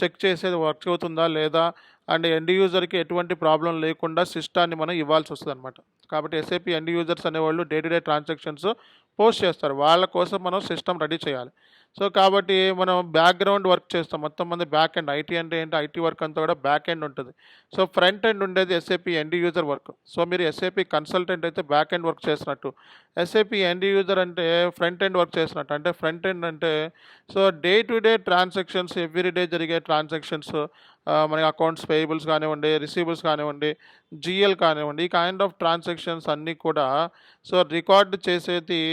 చెక్ చేసేది వర్క్ అవుతుందా లేదా అండ్ ఎండ్ యూజర్కి ఎటువంటి ప్రాబ్లం లేకుండా సిస్టాన్ని మనం ఇవ్వాల్సి వస్తుంది అనమాట. కాబట్టి ఎస్ఏపి ఎండ్ యూజర్స్ అనేవాళ్ళు day to day transactions post చేస్తారు. వాళ్ళ కోసం మనం సిస్టమ్ రెడీ చేయాలి. కాబట్టి మనం బ్యాక్గ్రౌండ్ వర్క్ చేస్తాం. మొత్తం మంది బ్యాక్ ఎండ్ ఐటీ అంటే ఏంటి, ఐటీ వర్క్ అంతా కూడా బ్యాక్ ఎండ్ ఉంటుంది. ఫ్రంట్ ఎండ్ ఉండేది ఎస్ఏపి ఎండ్ యూజర్ వర్క్. మీరు ఎస్ఏపి కన్సల్టెంట్ అయితే బ్యాక్ ఎండ్ వర్క్ చేసినట్టు, ఎస్ఏపి ఎండ్ యూజర్ అంటే ఫ్రంట్ ఎండ్ వర్క్ చేసినట్టు. అంటే ఫ్రంట్ ఎండ్ అంటే day to day transactions, every day జరిగే ట్రాన్సాక్షన్స్, మనకి అకౌంట్స్ పేయబుల్స్ కానివ్వండి, రిసీవబుల్స్ కానివ్వండి, జిఎల్ కానివ్వండి, ఈ కైండ్ ఆఫ్ ట్రాన్సాక్షన్స్ అన్నీ కూడా రికార్డ్ చేసేది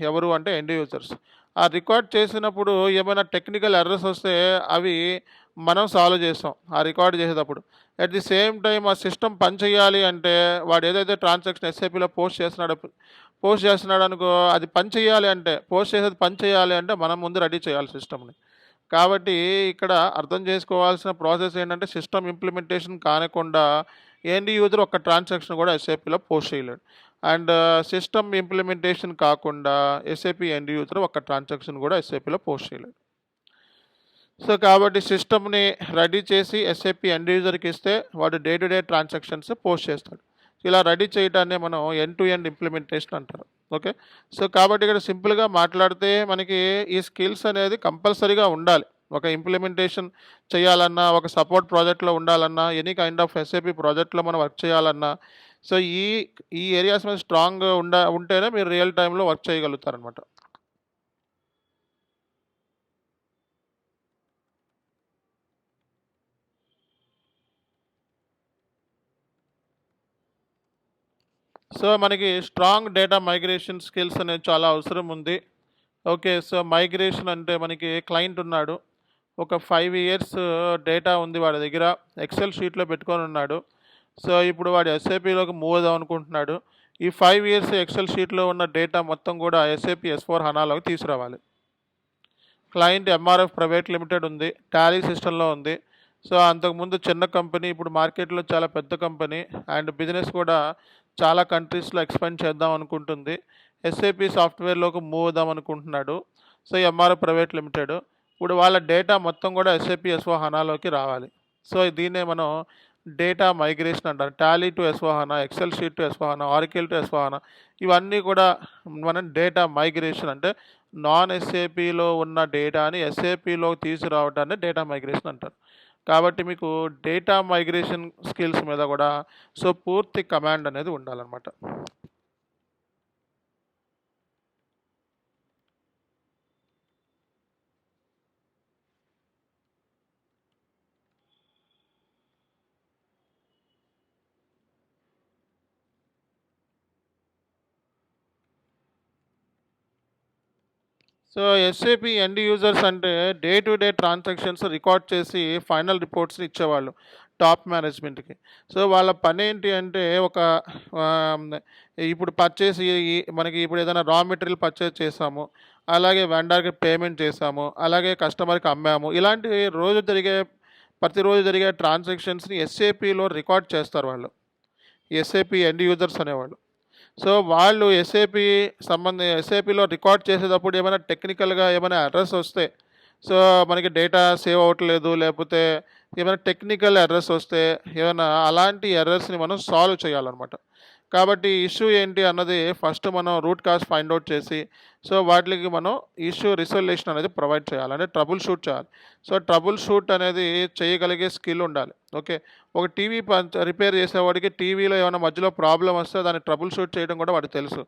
ఎవరు అంటే ఎండ్ యూజర్స్. ఆ రికార్డ్ చేసినప్పుడు ఏమైనా టెక్నికల్ ఎర్రర్స్ వస్తే అవి మనం సాల్వ్ చేస్తాం ఆ రికార్డ్ చేసేటప్పుడు. అట్ ది సేమ్ టైం ఆ సిస్టమ్ పని చేయాలి అంటే వాడు ఏదైతే ట్రాన్సాక్షన్ ఎస్ఏపిలో పోస్ట్ చేస్తున్నాడు అనుకో, అది పని చేయాలి అంటే, పోస్ట్ చేసేది పని చేయాలి అంటే మనం ముందు రెడీ చేయాలి సిస్టమ్ని. కాబట్టి ఇక్కడ అర్థం చేసుకోవాల్సిన ప్రాసెస్ ఏంటంటే, సిస్టమ్ ఇంప్లిమెంటేషన్ కానకుండా ఎండ్ యూజర్ ఒక ట్రాన్సాక్షన్ కూడా ఎస్ఏపిలో పోస్ట్ చేయలేడు. అండ్ సిస్టమ్ ఇంప్లిమెంటేషన్ కాకుండా ఎస్ఏపి ఎండ్ యూజర్ ఒక ట్రాన్సాక్షన్ కూడా ఎస్ఏపిలో పోస్ట్ చేయలేడు. కాబట్టి సిస్టమ్ని రెడీ చేసి ఎస్ఏపి ఎండ్ యూజర్కి ఇస్తే వాడు day to day transactions post చేస్తాడు. ఇలా రెడీ చేయడాన్ని మనం ఎండ్ టు ఎండ్ ఇంప్లిమెంటేషన్ అంటారు. ఓకే. కాబట్టి ఇక్కడ సింపుల్గా మాట్లాడితే మనకి ఈ స్కిల్స్ అనేది కంపల్సరీగా ఉండాలి. ఒక ఇంప్లిమెంటేషన్ చేయాలన్నా, ఒక సపోర్ట్ ప్రాజెక్ట్లో ఉండాలన్నా, ఎనీ కైండ్ ఆఫ్ ఎస్ఏపి ప్రాజెక్ట్లో మనం వర్క్ చేయాలన్నా, ఈ ఈ ఏరియాస్ మీద స్ట్రాంగ్ ఉంటేనే మీరు రియల్ టైంలో వర్క్ చేయగలుగుతారనమాట. మనకి స్ట్రాంగ్ డేటా మైగ్రేషన్ స్కిల్స్ అనేది చాలా అవసరం ఉంది. ఓకే. మైగ్రేషన్ అంటే మనకి క్లయింట్ ఉన్నాడు, ఒక 5 years డేటా ఉంది వాడి దగ్గర, ఎక్సెల్ షీట్లో పెట్టుకొని ఉన్నాడు. ఇప్పుడు వాడు ఎస్ఏపిలోకి మూవ్ అవుదాం అనుకుంటున్నాడు. ఈ 5 years ఎక్సెల్ షీట్లో ఉన్న డేటా మొత్తం కూడా ఎస్ఏపి S/4HANAలోకి తీసుకురావాలి. క్లయింట్ ఎంఆర్ఎఫ్ ప్రైవేట్ లిమిటెడ్ ఉంది, టాలీ సిస్టంలో ఉంది. అంతకుముందు చిన్న కంపెనీ, ఇప్పుడు మార్కెట్లో చాలా పెద్ద కంపెనీ అండ్ బిజినెస్ కూడా చాలా కంట్రీస్లో ఎక్స్పాండ్ చేద్దాం అనుకుంటుంది. ఎస్ఏపి సాఫ్ట్వేర్లోకి మూవ్ అవుదాం అనుకుంటున్నాడు. MRF private limited. ఇప్పుడు వాళ్ళ డేటా మొత్తం కూడా ఎస్ఏపి S/4HANAలోకి రావాలి. దీన్నే మనం డేటా మైగ్రేషన్ అంటారు. Tally to S/4HANA, excel sheet to S/4HANA, Oracle to S/4HANA, ఇవన్నీ కూడా మనం డేటా మైగ్రేషన్ అంటే నాన్ ఎస్ఏపిలో ఉన్న డేటాని ఎస్ఏపిలో తీసుకురావడాన్ని డేటా మైగ్రేషన్ అంటారు. కాబట్టి మీకు డేటా మైగ్రేషన్ స్కిల్స్ మీద కూడా పూర్తి కమాండ్ అనేది ఉండాలన్నమాట. ఎస్ఏపి ఎండ్ యూజర్స్ అంటే day to day transactions record చేసి ఫైనల్ రిపోర్ట్స్ని ఇచ్చేవాళ్ళు టాప్ మేనేజ్మెంట్కి. వాళ్ళ పని ఏంటి అంటే, ఇప్పుడు పర్చేస్ మనకి ఇప్పుడు ఏదైనా రా మెటీరియల్ పర్చేస్ చేసాము, అలాగే వెండర్కి పేమెంట్ చేసాము, అలాగే కస్టమర్కి అమ్మాము, ఇలాంటి ప్రతిరోజు జరిగే ట్రాన్సాక్షన్స్ని ఎస్ఏపిలో రికార్డ్ చేస్తారు వాళ్ళు, ఎస్ఏపి ఎండ్ యూజర్స్ అనేవాళ్ళు. వాళ్ళు ఎస్ఏపిలో రికార్డ్ చేసేటప్పుడు ఏమైనా టెక్నికల్గా ఏమైనా ఎర్రర్స్ వస్తే, మనకి డేటా సేవ్ అవ్వట్లేదు, లేకపోతే ఏమైనా టెక్నికల్ ఎర్రర్స్ వస్తే ఏమైనా అలాంటి ఎర్రర్స్ని మనం సాల్వ్ చేయాలన్నమాట. కాబట్టి ఇష్యూ ఏంటి అన్నది ఫస్ట్ మనం రూట్ కాజ్ ఫైండ్ అవుట్ చేసి వాటికి మనం ఇష్యూ రిజల్యూషన్ అనేది ప్రొవైడ్ చేయాలి, అంటే ట్రబుల్ షూట్ చేయాలి. ట్రబుల్ షూట్ అనేది చేయగలిగే స్కిల్ ఉండాలి. ఓకే. ఒక టీవీ రిపేర్ చేసేవాడికి టీవీలో ఏమైనా మధ్యలో ప్రాబ్లం వస్తే దాన్ని ట్రబుల్ షూట్ చేయడం కూడా వాడికి తెలుసు.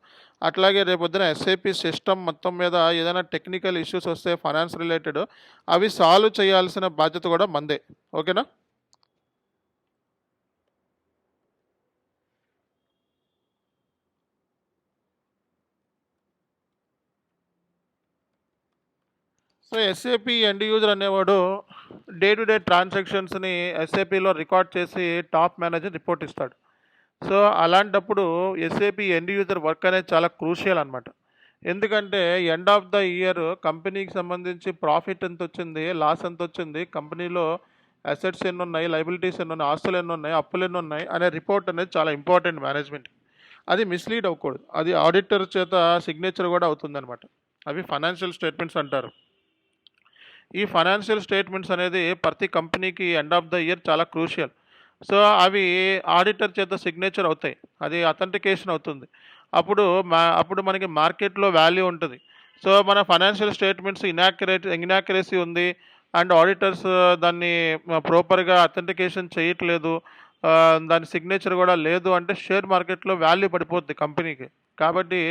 అట్లాగే రేపొద్దున ఎస్ఏపి సిస్టమ్ మొత్తం మీద ఏదైనా టెక్నికల్ ఇష్యూస్ వస్తే ఫైనాన్స్ రిలేటెడ్, అవి సాల్వ్ చేయాల్సిన బాధ్యత కూడా మందే. ఓకేనా. ఎస్ఏపి ఎండ్ యూజర్ అనేవాడు డే టు డే ట్రాన్సాక్షన్స్ని ఎస్ఏపిలో రికార్డ్ చేసి టాప్ మేనేజర్ రిపోర్ట్ ఇస్తాడు. అలాంటప్పుడు ఎస్ఏపి ఎండ్ యూజర్ వర్క్ అనేది చాలా క్రూషియల్ అనమాట. ఎందుకంటే ఎండ్ ఆఫ్ ద ఇయర్ కంపెనీకి సంబంధించి ప్రాఫిట్ ఎంత వచ్చింది, లాస్ ఎంత వచ్చింది, కంపెనీలో అసెట్స్ ఎన్ని ఉన్నాయి, లైబిలిటీస్ ఎన్ని ఉన్నాయి, ఆస్తులు ఎన్ని ఉన్నాయి, అప్పులు ఎన్ని ఉన్నాయి అనే రిపోర్ట్ అనేది చాలా ఇంపార్టెంట్ మేనేజ్మెంట్. అది మిస్లీడ్ అవ్వకూడదు. అది ఆడిటర్ చేత సిగ్నేచర్ కూడా అవుతుందన్నమాట. అవి ఫైనాన్షియల్ స్టేట్మెంట్స్ అంటారు. ఈ ఫైనాన్షియల్ స్టేట్మెంట్స్ అనేది ప్రతి కంపెనీకి ఎండ్ ఆఫ్ ద ఇయర్ చాలా క్రూషియల్. సో అవి ఆడిటర్ చేత సిగ్నేచర్ అవుతాయి, అది అథెంటికేషన్ అవుతుంది. అప్పుడు మనకి మార్కెట్లో వాల్యూ ఉంటుంది. సో మన ఫైనాన్షియల్ స్టేట్మెంట్స్ ఇనాక్యురసీ ఉంది అండ్ ఆడిటర్స్ దాన్ని ప్రాపర్గా అథెంటికేషన్ చేయట్లేదు, ఆ, దాని సిగ్నేచర్ కూడా లేదు అంటే షేర్ మార్కెట్లో వాల్యూ పడిపోద్ది కంపెనీకి. కాబట్టి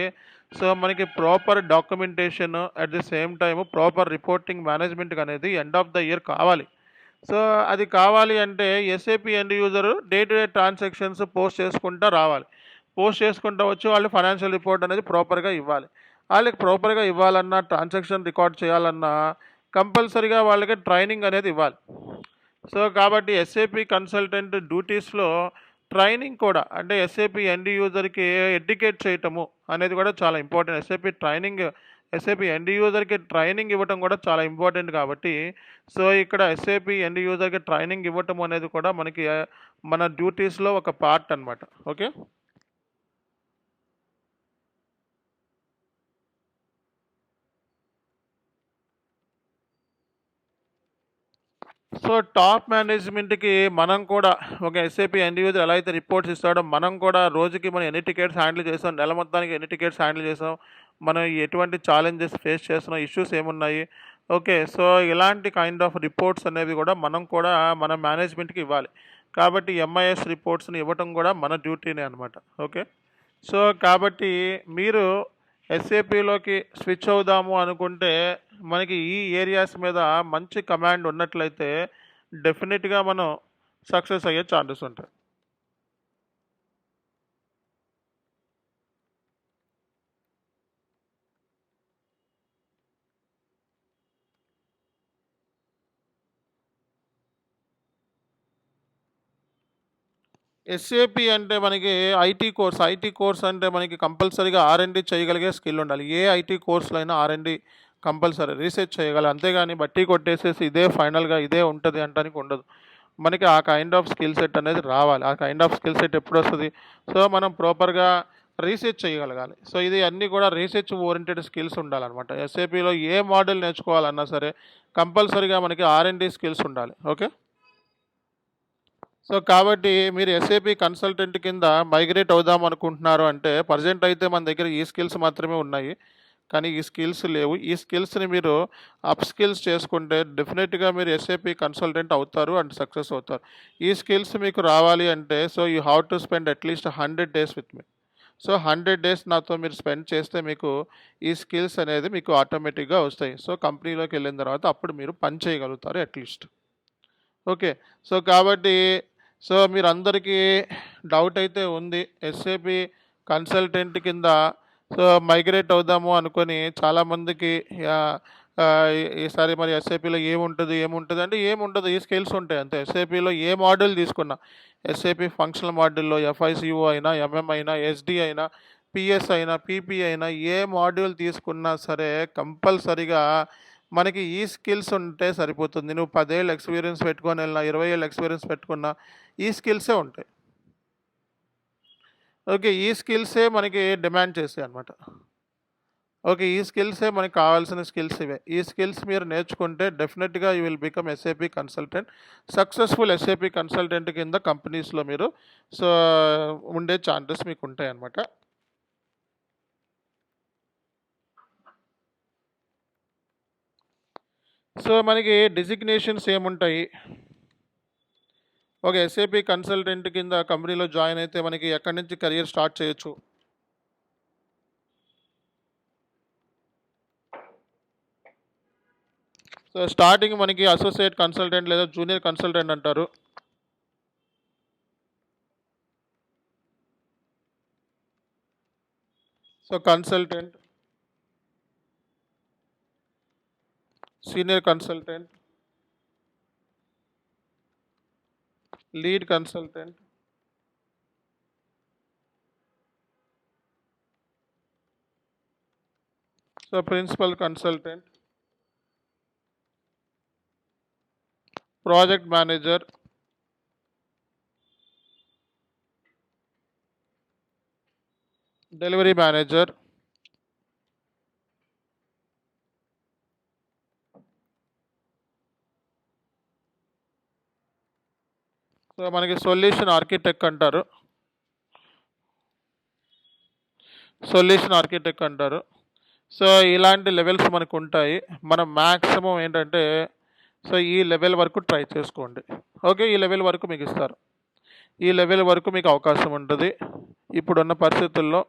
సో మనకి proper documentation at the same time proper reporting management అనేది ఎండ్ ఆఫ్ ద ఇయర్ కావాలి. సో అది కావాలి అంటే SAP end user day to day transactions post చేసుకుంటూ రావాలి. పోస్ట్ చేసుకుంటూ వచ్చి వాళ్ళు ఫైనాన్షియల్ రిపోర్ట్ అనేది ప్రాపర్గా ఇవ్వాలి. వాళ్ళకి ప్రాపర్గా ఇవ్వాలన్నా, ట్రాన్సాక్షన్ రికార్డ్ చేయాలన్నా కంపల్సరీగా వాళ్ళకి ట్రైనింగ్ అనేది ఇవ్వాలి. సో కాబట్టి ఎస్ఏపి కన్సల్టెంట్ డ్యూటీస్లో ట్రైనింగ్ కూడా, అంటే ఎస్ఏపి ఎండ్ యూజర్కి ఎడ్యుకేట్ చేయటము అనేది కూడా చాలా ఇంపార్టెంట్. ఎస్ఏపి ఎండ్ యూజర్కి ట్రైనింగ్ ఇవ్వటం కూడా చాలా ఇంపార్టెంట్. కాబట్టి సో ఇక్కడ ఎస్ఏపి ఎండ్ యూజర్కి ట్రైనింగ్ ఇవ్వటం అనేది కూడా మనకి మన డ్యూటీస్లో ఒక పార్ట్ అనమాట. ఓకే. సో టాప్ మేనేజ్మెంట్కి మనం కూడా ఒక ఎస్ఏపి ఎండ్ యూజర్ ఎలా అయితే రిపోర్ట్స్ ఇస్తాడో మనం కూడా రోజుకి మనం ఎన్ని టికెట్స్ హ్యాండిల్ చేసాం, నెల మొత్తానికి ఎన్ని టికెట్స్ హ్యాండిల్ చేసాం, మనం ఎటువంటి ఛాలెంజెస్ ఫేస్ చేస్తున్నాం, ఇష్యూస్ ఏమున్నాయి, ఓకే. సో ఇలాంటి కైండ్ ఆఫ్ రిపోర్ట్స్ అనేవి కూడా మనం కూడా మన మేనేజ్మెంట్కి ఇవ్వాలి. కాబట్టి ఎంఐఎస్ రిపోర్ట్స్ని ఇవ్వటం కూడా మన డ్యూటీనే అనమాట. ఓకే. సో కాబట్టి మీరు ఎస్ఏపిలోకి స్విచ్ అవుదాము అనుకుంటే మనకి ఈ ఏరియాస్ మీద మంచి కమాండ్ ఉన్నట్లయితే డెఫినెట్గా మనం సక్సెస్ అయ్యే ఛాన్సెస్ ఉంటాయి. ఎస్ఏపి అంటే మనకి ఐటీ కోర్స్ అంటే మనకి కంపల్సరీగా ఆర్ఎండి చేయగలిగే స్కిల్ ఉండాలి. ఏ ఐటీ కోర్సులో అయినా ఆర్ఎండి కంపల్సరీ రీసెర్చ్ చేయగలరు. అంతేగాని బట్టి కొట్టేసేసి ఇదే ఫైనల్గా ఇదే ఉంటుంది అంటానికి ఉండదు. మనకి ఆ కైండ్ ఆఫ్ స్కిల్ సెట్ అనేది రావాలి. ఆ కైండ్ ఆఫ్ స్కిల్ సెట్ ఎప్పుడు వస్తుంది? సో మనం ప్రాపర్గా రీసెర్చ్ చేయగలగాలి. సో ఇది అన్నీ కూడా రీసెర్చ్ ఓరియంటెడ్ స్కిల్స్ ఉండాలన్నమాట. ఎస్ఏపిలో ఏ మోడల్ నేర్చుకోవాలన్నా సరే కంపల్సరీగా మనకి ఆర్ఎండి స్కిల్స్ ఉండాలి. ఓకే. సో కాబట్టి మీరు ఎస్ఏపి కన్సల్టెంట్ కింద మైగ్రేట్ అవుదాం అనుకుంటున్నారు అంటే ప్రజెంట్ అయితే మన దగ్గర ఈ స్కిల్స్ మాత్రమే ఉన్నాయి, కానీ ఈ స్కిల్స్ లేవు. ఈ స్కిల్స్ని మీరు అప్ స్కిల్స్ చేసుకుంటే డెఫినెట్గా మీరు ఎస్ఏపి కన్సల్టెంట్ అవుతారు అండ్ సక్సెస్ అవుతారు. ఈ స్కిల్స్ మీకు రావాలి అంటే so you have to spend at least 100 days with me. So 100 days నాతో మీరు స్పెండ్ చేస్తే మీకు ఈ స్కిల్స్ అనేది మీకు ఆటోమేటిక్గా వస్తాయి. సో కంపెనీలోకి వెళ్ళిన తర్వాత అప్పుడు మీరు పని చేయగలుగుతారు అట్లీస్ట్. ఓకే. సో కాబట్టి సో మీరందరికీ డౌట్ అయితే ఉంది. ఎస్ఏపి కన్సల్టెంట్ కింద సో మైగ్రేట్ అవుదాము అనుకొని చాలామందికి ఈసారి మరి ఎస్ఏపిలో ఏముంటుంది అంటే ఏముండదు, ఈ స్కిల్స్ ఉంటాయి అంతే. ఎస్ఏపిలో ఏ మాడ్యూల్ తీసుకున్నా, ఎస్ఏపి ఫంక్షనల్ మాడ్యూల్లో ఎఫ్ఐసిఓ అయినా, ఎంఎం అయినా, ఎస్డి అయినా, పిఎస్ అయినా, పీపీ అయినా ఏ మాడ్యూల్ తీసుకున్నా సరే కంపల్సరిగా మనకి ఈ స్కిల్స్ ఉంటే సరిపోతుంది. నువ్వు 10 ఏళ్ళు ఎక్స్పీరియన్స్ పెట్టుకొని వెళ్ళినా, 20 ఏళ్ళు ఎక్స్పీరియన్స్ పెట్టుకున్నా ఈ స్కిల్సే ఉంటాయి. ఓకే. ఈ స్కిల్సే మనకి డిమాండ్ చేస్తాయి అనమాట. ఓకే. ఈ స్కిల్సే మనకు కావాల్సిన స్కిల్స్ ఇవే. ఈ స్కిల్స్ మీరు నేర్చుకుంటే డెఫినెట్గా you will become SAP consultant. Successful SAP consultant కింద కంపెనీస్లో మీరు సో ఉండే ఛాన్సెస్ మీకు ఉంటాయి అన్నమాట. సో మనకి డిజిగ్నేషన్స్ ఏముంటాయి? ఒక ఎస్ఏపి కన్సల్టెంట్ కింద కంపెనీలో జాయిన్ అయితే మనకి ఎక్కడి నుంచి కెరియర్ స్టార్ట్ చేయొచ్చు? సో స్టార్టింగ్ మనకి అసోసియేట్ కన్సల్టెంట్ లేదా జూనియర్ కన్సల్టెంట్ అంటారు. So consultant, senior consultant, lead consultant, so principal consultant, project manager, delivery manager, so మనకి సొల్యూషన్ ఆర్కిటెక్ట్ అంటారు. సో ఇలాంటి లెవెల్స్ మనకు ఉంటాయి. మనం మ్యాక్సిమం ఏంటంటే సో ఈ లెవెల్ వరకు ట్రై చేసుకోండి. ఓకే, ఈ లెవెల్ వరకు మీకు ఇస్తారు. ఈ లెవెల్ వరకు మీకు అవకాశం ఉంటుంది ఇప్పుడున్న పరిస్థితుల్లో.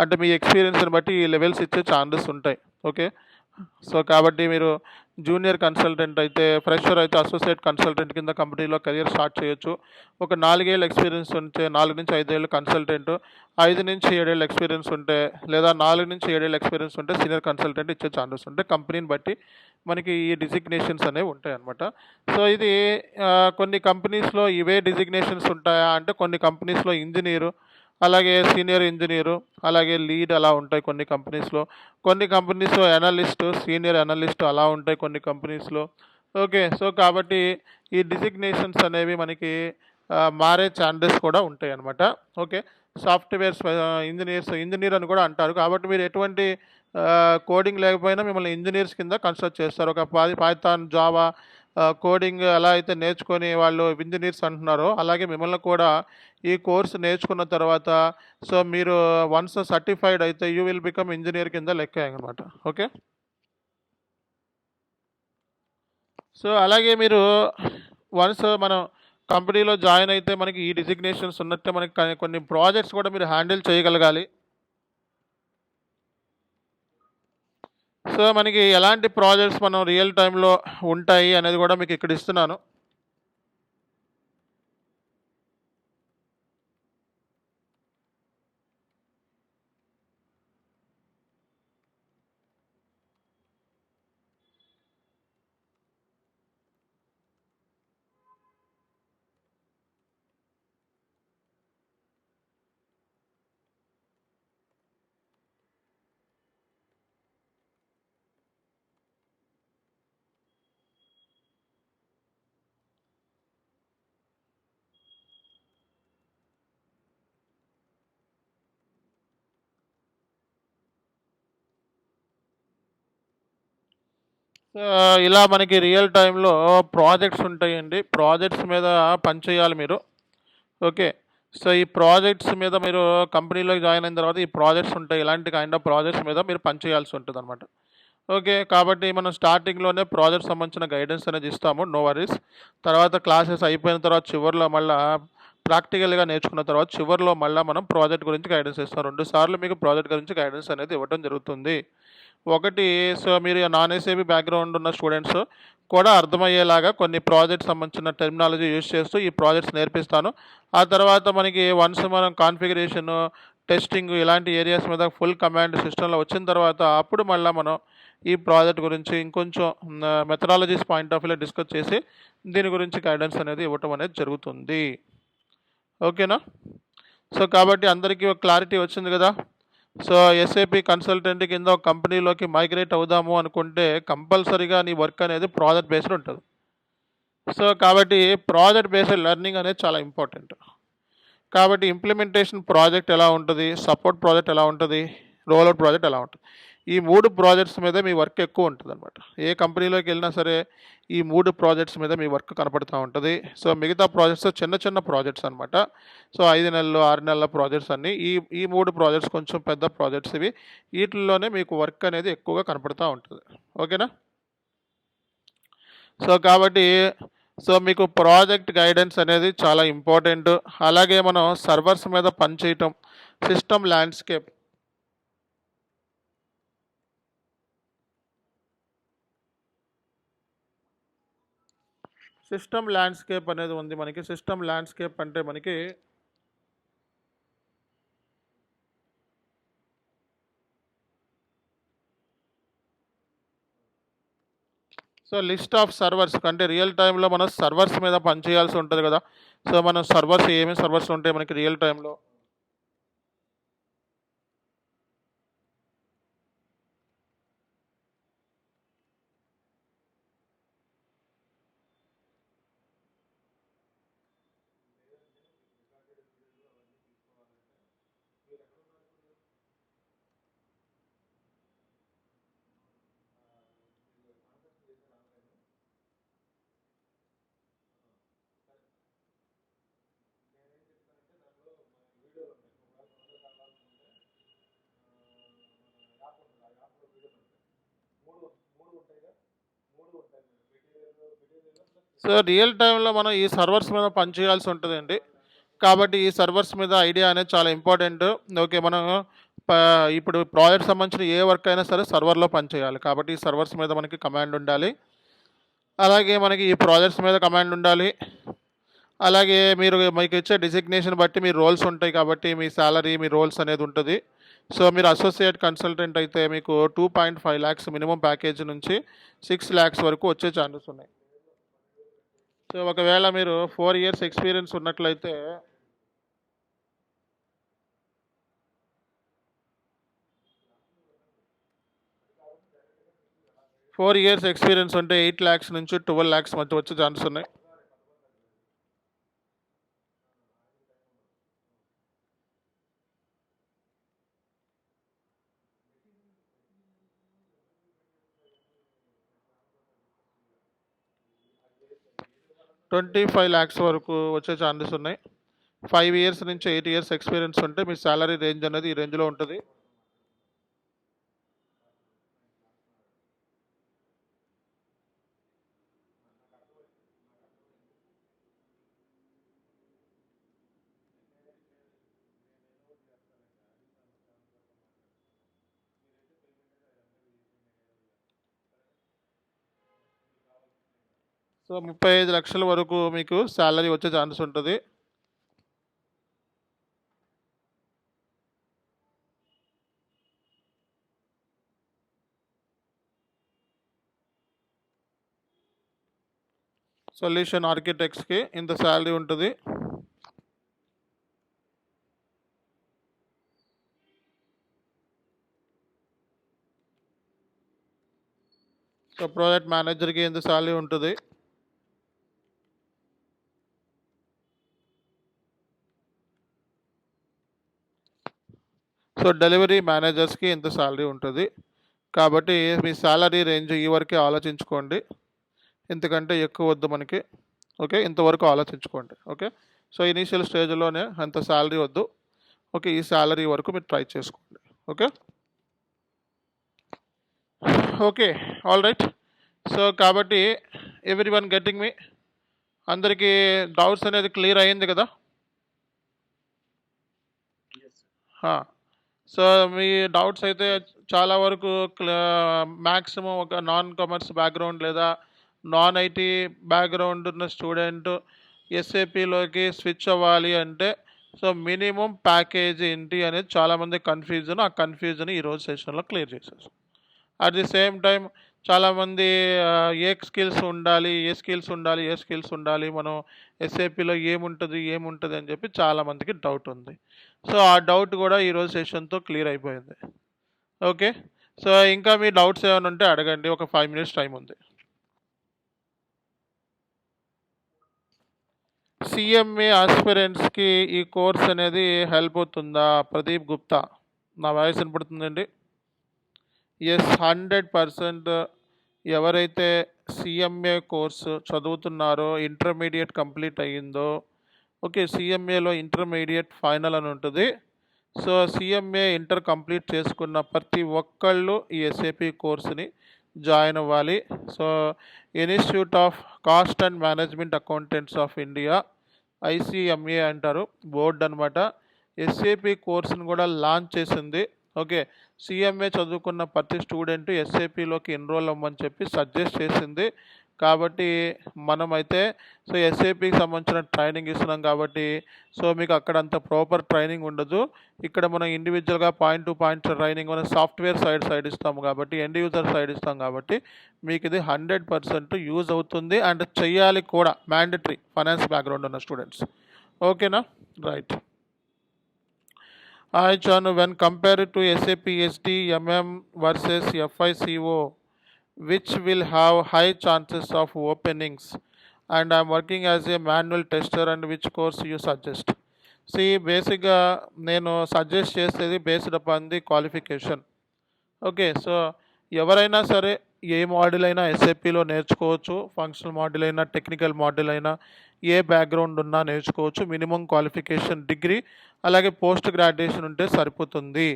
అంటే మీ ఎక్స్పీరియన్స్ని బట్టి ఈ లెవెల్స్ ఇచ్చే ఛాన్సెస్ ఉంటాయి. ఓకే, సో కాబట్టి మీరు జూనియర్ కన్సల్టెంట్ అయితే, ఫ్రెషర్ అయితే అసోసియేట్ కన్సల్టెంట్ కింద కంపెనీలో కెరియర్ స్టార్ట్ చేయొచ్చు. ఒక 4 ఏళ్ళ ఎక్స్పీరియన్స్ ఉంటే 4 నుంచి 5 ఏళ్ళు కన్సల్టెంట్, 5 నుంచి 7 ఏళ్ళ ఎక్స్పీరియన్స్ ఉంటే, లేదా 4 నుంచి 7 ఏళ్ళ ఎక్స్పీరియన్స్ ఉంటే సీనియర్ కన్సల్టెంట్ ఇచ్చే ఛాన్సెస్ ఉంటాయి. కంపెనీని బట్టి మనకి ఈ డిజిగ్నేషన్స్ అనేవి ఉంటాయి అన్నమాట. సో ఇది కొన్ని కంపెనీస్లో ఇవే డిజిగ్నేషన్స్ ఉంటాయా అంటే, కొన్ని కంపెనీస్లో ఇంజనీరు, అలాగే సీనియర్ ఇంజనీరు, అలాగే లీడ్ అలా ఉంటాయి కొన్ని కంపెనీస్లో. కొన్ని కంపెనీస్లో అనలిస్ట్, సీనియర్ అనలిస్ట్ అలా ఉంటాయి కొన్ని కంపెనీస్లో. ఓకే, సో కాబట్టి ఈ డిజిగ్నేషన్స్ అనేవి మనకి మారే ఛాన్సెస్ కూడా ఉంటాయి అన్నమాట. ఓకే, సాఫ్ట్వేర్ ఇంజనీర్ అని కూడా అంటారు. కాబట్టి మీరు ఎటువంటి కోడింగ్ లేకపోయినా మిమ్మల్ని ఇంజనీర్స్ కింద కన్సిడర్ చేస్తారు. ఒక పైథాన్, జావా కోడింగ్ ఎలా అయితే నేర్చుకొని వాళ్ళు ఇంజనీర్స్ అంటున్నారో, అలాగే మిమ్మల్ని కూడా ఈ కోర్సు నేర్చుకున్న తర్వాత సో మీరు వన్స్ సర్టిఫైడ్ అయితే యూ విల్ బికమ్ ఇంజనీర్ కింద లెక్క అనమాట. ఓకే, సో అలాగే మీరు వన్స్ మనం కంపెనీలో జాయిన్ అయితే మనకి ఈ డిజిగ్నేషన్స్ ఉన్నట్టే మనకి కొన్ని ప్రాజెక్ట్స్ కూడా మీరు హ్యాండిల్ చేయగలగాలి. సో మనకి ఎలాంటి ప్రాజెక్ట్స్ మనం రియల్ టైంలో ఉంటాయి అనేది కూడా మీకు ఇక్కడ ఇస్తున్నాను. ఇలా మనకి రియల్ టైంలో ప్రాజెక్ట్స్ ఉంటాయండి. ప్రాజెక్ట్స్ మీద పనిచేయాలి మీరు. ఓకే, సో ఈ ప్రాజెక్ట్స్ మీద మీరు కంపెనీలోకి జాయిన్ అయిన తర్వాత ఈ ప్రాజెక్ట్స్ ఉంటాయి. ఇలాంటి కైండ్ ఆఫ్ ప్రాజెక్ట్స్ మీద మీరు పనిచేయాల్సి ఉంటుంది అనమాట. ఓకే, కాబట్టి మనం స్టార్టింగ్లోనే ప్రాజెక్ట్ సంబంధించిన గైడెన్స్ అనేది ఇస్తాము, నో వరీస్. తర్వాత క్లాసెస్ అయిపోయిన తర్వాత చివరిలో మళ్ళీ ప్రాక్టికల్గా నేర్చుకున్న తర్వాత చివరిలో మళ్ళీ మనం ప్రాజెక్ట్ గురించి గైడెన్స్ ఇస్తాం. 2 సార్లు మీకు ప్రాజెక్ట్ గురించి గైడెన్స్ అనేది ఇవ్వడం జరుగుతుంది. ఒకటి, సో మీరు నాన్ ఎస్ఏబి బ్యాక్గ్రౌండ్ ఉన్న స్టూడెంట్స్ కూడా అర్థమయ్యేలాగా కొన్ని ప్రాజెక్ట్ సంబంధించిన టెర్మినాలజీ యూజ్ చేస్తూ ఈ ప్రాజెక్ట్స్ నేర్పిస్తాను. ఆ తర్వాత మనకి వన్స్ మనం కాన్ఫిగరేషన్, టెస్టింగ్ ఇలాంటి ఏరియాస్ మీద ఫుల్ కమాండ్ సిస్టంలో వచ్చిన తర్వాత అప్పుడు మళ్ళీ మనం ఈ ప్రాజెక్ట్ గురించి ఇంకొంచెం మెథడాలజీస్ పాయింట్ ఆఫ్ వ్యూలో డిస్కస్ చేసి దీని గురించి గైడెన్స్ అనేది ఇవ్వటం అనేది జరుగుతుంది. ఓకేనా? సో కాబట్టి అందరికీ ఒక క్లారిటీ వచ్చింది కదా. సో ఎస్ఏపి కన్సల్టెంట్ కింద ఒక కంపెనీలోకి మైగ్రేట్ అవుదాము అనుకుంటే కంపల్సరీగా నీ వర్క్ అనేది ప్రాజెక్ట్ బేస్డ్ ఉంటుంది. సో కాబట్టి ప్రాజెక్ట్ బేస్డ్ లెర్నింగ్ అనేది చాలా ఇంపార్టెంట్. కాబట్టి ఇంప్లిమెంటేషన్ ప్రాజెక్ట్ ఎలా ఉంటుంది, సపోర్ట్ ప్రాజెక్ట్ ఎలా ఉంటుంది, రోల్అవుట్ ప్రాజెక్ట్ ఎలా ఉంటుంది, ఈ 3 ప్రాజెక్ట్స్ మీద మీ వర్క్ ఎక్కువ ఉంటుంది అనమాట. ఏ కంపెనీలోకి వెళ్ళినా సరే ఈ 3 ప్రాజెక్ట్స్ మీద మీ వర్క్ కనపడుతూ ఉంటుంది. సో మిగతా ప్రాజెక్ట్స్ చిన్న చిన్న ప్రాజెక్ట్స్ అనమాట. సో 5 నెలలు 6 నెలల ప్రాజెక్ట్స్ అన్నీ ఈ 3 ప్రాజెక్ట్స్ కొంచెం పెద్ద ప్రాజెక్ట్స్ ఇవి. వీటిల్లోనే మీకు వర్క్ అనేది ఎక్కువగా కనపడుతూ ఉంటుంది. ఓకేనా? సో కాబట్టి సో మీకు ప్రాజెక్ట్ గైడెన్స్ అనేది చాలా ఇంపార్టెంట్. అలాగే మనం సర్వర్స్ మీద పనిచేయటం, సిస్టమ్ ల్యాండ్స్కేప్ అనేది ఉంది మనకి. సిస్టమ్ ల్యాండ్స్కేప్ అంటే మనకి సో లిస్ట్ ఆఫ్ సర్వర్స్ అంటే రియల్ టైంలో మనం సర్వర్స్ మీద పనిచేయాల్సి ఉంటుంది కదా. సో మనం సర్వర్స్ ఏమేమి సర్వర్స్ ఉంటాయి మనకి రియల్ టైంలో. సో రియల్ టైంలో మనం ఈ సర్వర్స్ మీద పనిచేయాల్సి ఉంటుందండి. కాబట్టి ఈ సర్వర్స్ మీద ఐడియా అనేది చాలా ఇంపార్టెంట్. ఓకే. మనం ప ఇప్పుడు ప్రాజెక్ట్ సంబంధించిన ఏ వర్క్ అయినా సరే సర్వర్‌లో పనిచేయాలి. కాబట్టి ఈ సర్వర్స్ మీద మనకి కమాండ్ ఉండాలి. అలాగే మనకి ఈ ప్రాజెక్ట్స్ మీద కమాండ్ ఉండాలి. అలాగే మీరు మీకు ఇచ్చే డిజిగ్నేషన్ బట్టి మీ రోల్స్ ఉంటాయి కాబట్టి మీ సాలరీ, మీ రోల్స్ అనేది ఉంటది. సో మీరు అసోసియేట్ కన్సల్టెంట్ అయితే మీకు 2.5 లాక్స్ మినిమమ్ ప్యాకేజ్ నుంచి 6 లాక్స్ వరకు వచ్చే ఛాన్సెస్ ఉన్నాయి. సో ఒకవేళ మీరు 4 ఇయర్స్ ఎక్స్‌పీరియన్స్ ఉన్నట్లయితే 4 ఇయర్స్ ఎక్స్‌పీరియన్స్ ఉంటే 8 లాక్స్ నుంచి 12 లాక్స్ మధ్య వచ్చే ఛాన్సెస్ ఉన్నాయి. $25 లాక్స్ వరకు వచ్చే ఛాన్సెస్ ఉన్నాయి. 5 ఇయర్స్ నుంచి 8 ఇయర్స్ ఎక్స్‌పీరియన్స్ ఉంటే మీ సాలరీ రేంజ్ అనేది ఈ రేంజ్‌లో ఉంటది. సో 35 లక్షల వరకు మీకు సాలరీ వచ్చే ఛాన్సెస్ ఉంటది. సొల్యూషన్ ఆర్కిటెక్ట్స్‌కి ఇంత సాలరీ ఉంటది. సో ప్రాజెక్ట్ మేనేజర్‌కి ఇంత సాలరీ ఉంటది. సో డెలివరీ మేనేజర్స్‌కి ఇంత సాలరీ ఉంటది. కాబట్టి మీ సాలరీ రేంజ్ ఈ వరకే ఆలోచించుకోండి. ఇంతకంటే ఎక్కువ వద్దు మనకి. ఓకే. ఇంతవరకు ఆలోచించుకోండి. ఓకే. సో ఇనీషియల్ స్టేజ్‌లోనే అంత సాలరీ వద్దు. ఓకే. ఈ సాలరీ వరకు మీరు ట్రై చేసుకోండి. Okay. Okay. All right. So కాబట్టి ఎవ్రీవన్ గెట్టింగ్ మీ? అందరికీ డౌట్స్ అనేది క్లియర్ అయింది కదా? ఆ! సో మీ డౌట్స్ అయితే చాలా వరకు మాక్సిమం ఒక నాన్ కామర్స్ బ్యాక్‌గ్రౌండ్ లేదా నాన్ ఐటీ బ్యాక్‌గ్రౌండ్ ఉన్న స్టూడెంట్ ఎస్ఏపీలోకి స్విచ్ అవ్వాలి అంటే సో మినిమమ్ ప్యాకేజ్ ఏంటి అనేది చాలామంది కన్ఫ్యూజన్. ఆ కన్ఫ్యూజన్ ఈరోజు సెషన్‌లో క్లియర్ చేసేసాం. అట్ ది సేమ్ టైం చాలామంది ఏ స్కిల్స్ ఉండాలి, ఏ స్కిల్స్ ఉండాలి, ఏ స్కిల్స్ ఉండాలి, మనం ఎస్ఏపీలో ఏముంటది అని చెప్పి చాలామందికి డౌట్ ఉంది. సో ఆ డౌట్ కూడా ఈరోజు సెషన్‌తో క్లియర్ అయిపోయింది. ఓకే. సో ఇంకా మీ డౌట్స్ ఏమైనా ఉంటే అడగండి. ఒక 5 మినిట్స్ టైం ఉంది. సీఎంఏ ఆస్పిరెంట్స్‌కి ఈ కోర్స్ అనేది హెల్ప్ అవుతుందా? ప్రదీప్ గుప్తా. నా వాయిస్ వినపడుతుందండి? యెస్. 100% ఎవరైతే సీఎంఏ కోర్సు చదువుతున్నారో, ఇంటర్మీడియేట్ కంప్లీట్ అయ్యిందో, ఓకే. సీఎంఏలో ఇంటర్మీడియేట్ ఫైనల్ అని ఉంటుంది. సో సీఎంఏ ఇంటర్ కంప్లీట్ చేసుకున్న ప్రతి ఒక్కళ్ళు ఈ ఎస్ఏపీ కోర్సుని జాయిన్ అవ్వాలి. So institute of cost and management accountants of India, ICMA అంటారు, బోర్డు అనమాట. ఎస్ఏపీ కోర్సును కూడా లాంచ్ చేసింది. ఓకే. సీఎంఏ చదువుకున్న ప్రతి స్టూడెంట్ ఎస్ఏపీలోకి ఎన్రోల్ అవ్వమని చెప్పి సజెస్ట్ చేసింది. కాబట్టి మనమైతే సో ఎస్ఏపీకి సంబంధించిన ట్రైనింగ్ ఇస్తున్నాం కాబట్టి సో మీకు అక్కడ అంత ప్రాపర్ ట్రైనింగ్ ఉండదు. ఇక్కడ మనం ఇండివిజువల్‌గా పాయింట్ టు పాయింట్ ట్రైనింగ్ మనం సాఫ్ట్‌వేర్ సైడ్ ఇస్తాము కాబట్టి, ఎండ్ యూజర్ సైడ్ ఇస్తాం కాబట్టి మీకు ఇది 100% యూజ్ అవుతుంది అండ్ చెయ్యాలి కూడా. మ్యాండేటరీ ఫైనాన్స్ బ్యాక్‌గ్రౌండ్ ఉన్న స్టూడెంట్స్. ఓకేనా? Right. Hi Chanu, when compared to SAP SD, MM versus FICO, which will have high chances of openings? And I'm working as a manual tester, and which course you suggest? See, basically, నేను suggest చేసేది based upon the qualification. Okay. So ఎవరైనా సరే ఏ module అయినా ఎస్ఏపిలో నేర్చుకోవచ్చు. Functional module అయినా, technical module అయినా, ఏ background ఉన్నా నేర్చుకోవచ్చు. మినిమం క్వాలిఫికేషన్ డిగ్రీ అలాగే పోస్ట్ గ్రాడ్యుయేషన్ ఉంటే సరిపోతుంది.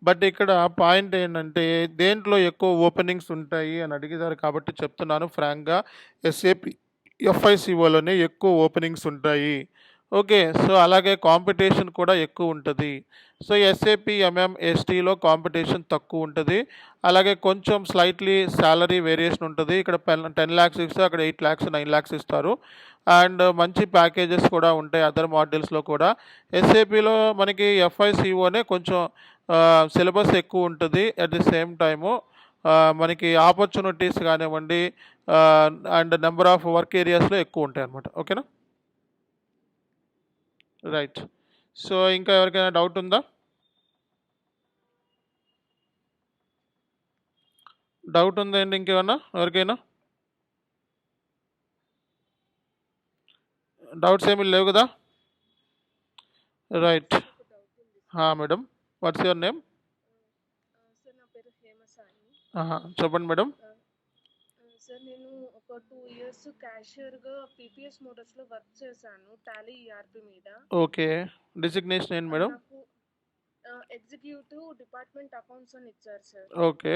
బట్ ఇక్కడ పాయింట్ ఏంటంటే దేంట్లో ఎక్కువ ఓపెనింగ్స్ ఉంటాయి అని అడిగేదారు కాబట్టి చెప్తున్నాను ఫ్రాంక్గా, ఎస్ఏపి ఎఫ్ఐసిఓలోనే ఎక్కువ ఓపెనింగ్స్ ఉంటాయి. ఓకే. సో, అలాగే కాంపిటీషన్ కూడా ఎక్కువ ఉంటుంది. సో, ఎస్ఏపి, ఎస్టీలో కాంపిటీషన్ తక్కువ ఉంటుంది. అలాగే కొంచెం స్లైట్లీ సాలరీ వేరియేషన్ ఉంటుంది. ఇక్కడ 10 lakhs ఇస్తే అక్కడ 8 lakhs 9 lakhs ఇస్తారు. అండ్ మంచి ప్యాకేజెస్ కూడా ఉంటాయి అదర్ మాడ్యూల్స్లో కూడా. ఎస్ఏపిలో మనకి ఎఫ్ఐసిఓనే కొంచెం సిలబస్ ఎక్కువ ఉంటుంది. అట్ ది సేమ్ టైము మనకి ఆపర్చునిటీస్ కానివ్వండి అండ్ నెంబర్ ఆఫ్ వర్క్ ఏరియాస్లో ఎక్కువ ఉంటాయి అన్నమాట. ఓకేనా? రైట్. సో, ఇంకా ఎవరికైనా డౌట్ ఉందా? డౌట్ ఉందా అండి ఇంకేమన్నా ఎవరికైనా? డౌట్స్ ఏమీ లేవు కదా? Right. Madam, what's your name? Sir నా పేరు హేమసాయి. చెప్పండి మేడం. సార్ నేను ఒక 2 years క్యాషియర్గా పీపీఎస్ మోటార్స్లో వర్క్ చేశాను, టాలీ ఈఆర్పి మీద. ఓకే. డిజిగ్నేషన్ ఏంటి మేడం? నాకు ఎగ్జిక్యూటివ్ డిపార్ట్మెంట్ అకౌంట్స్ అని ఇచ్చారు సార్. ఓకే.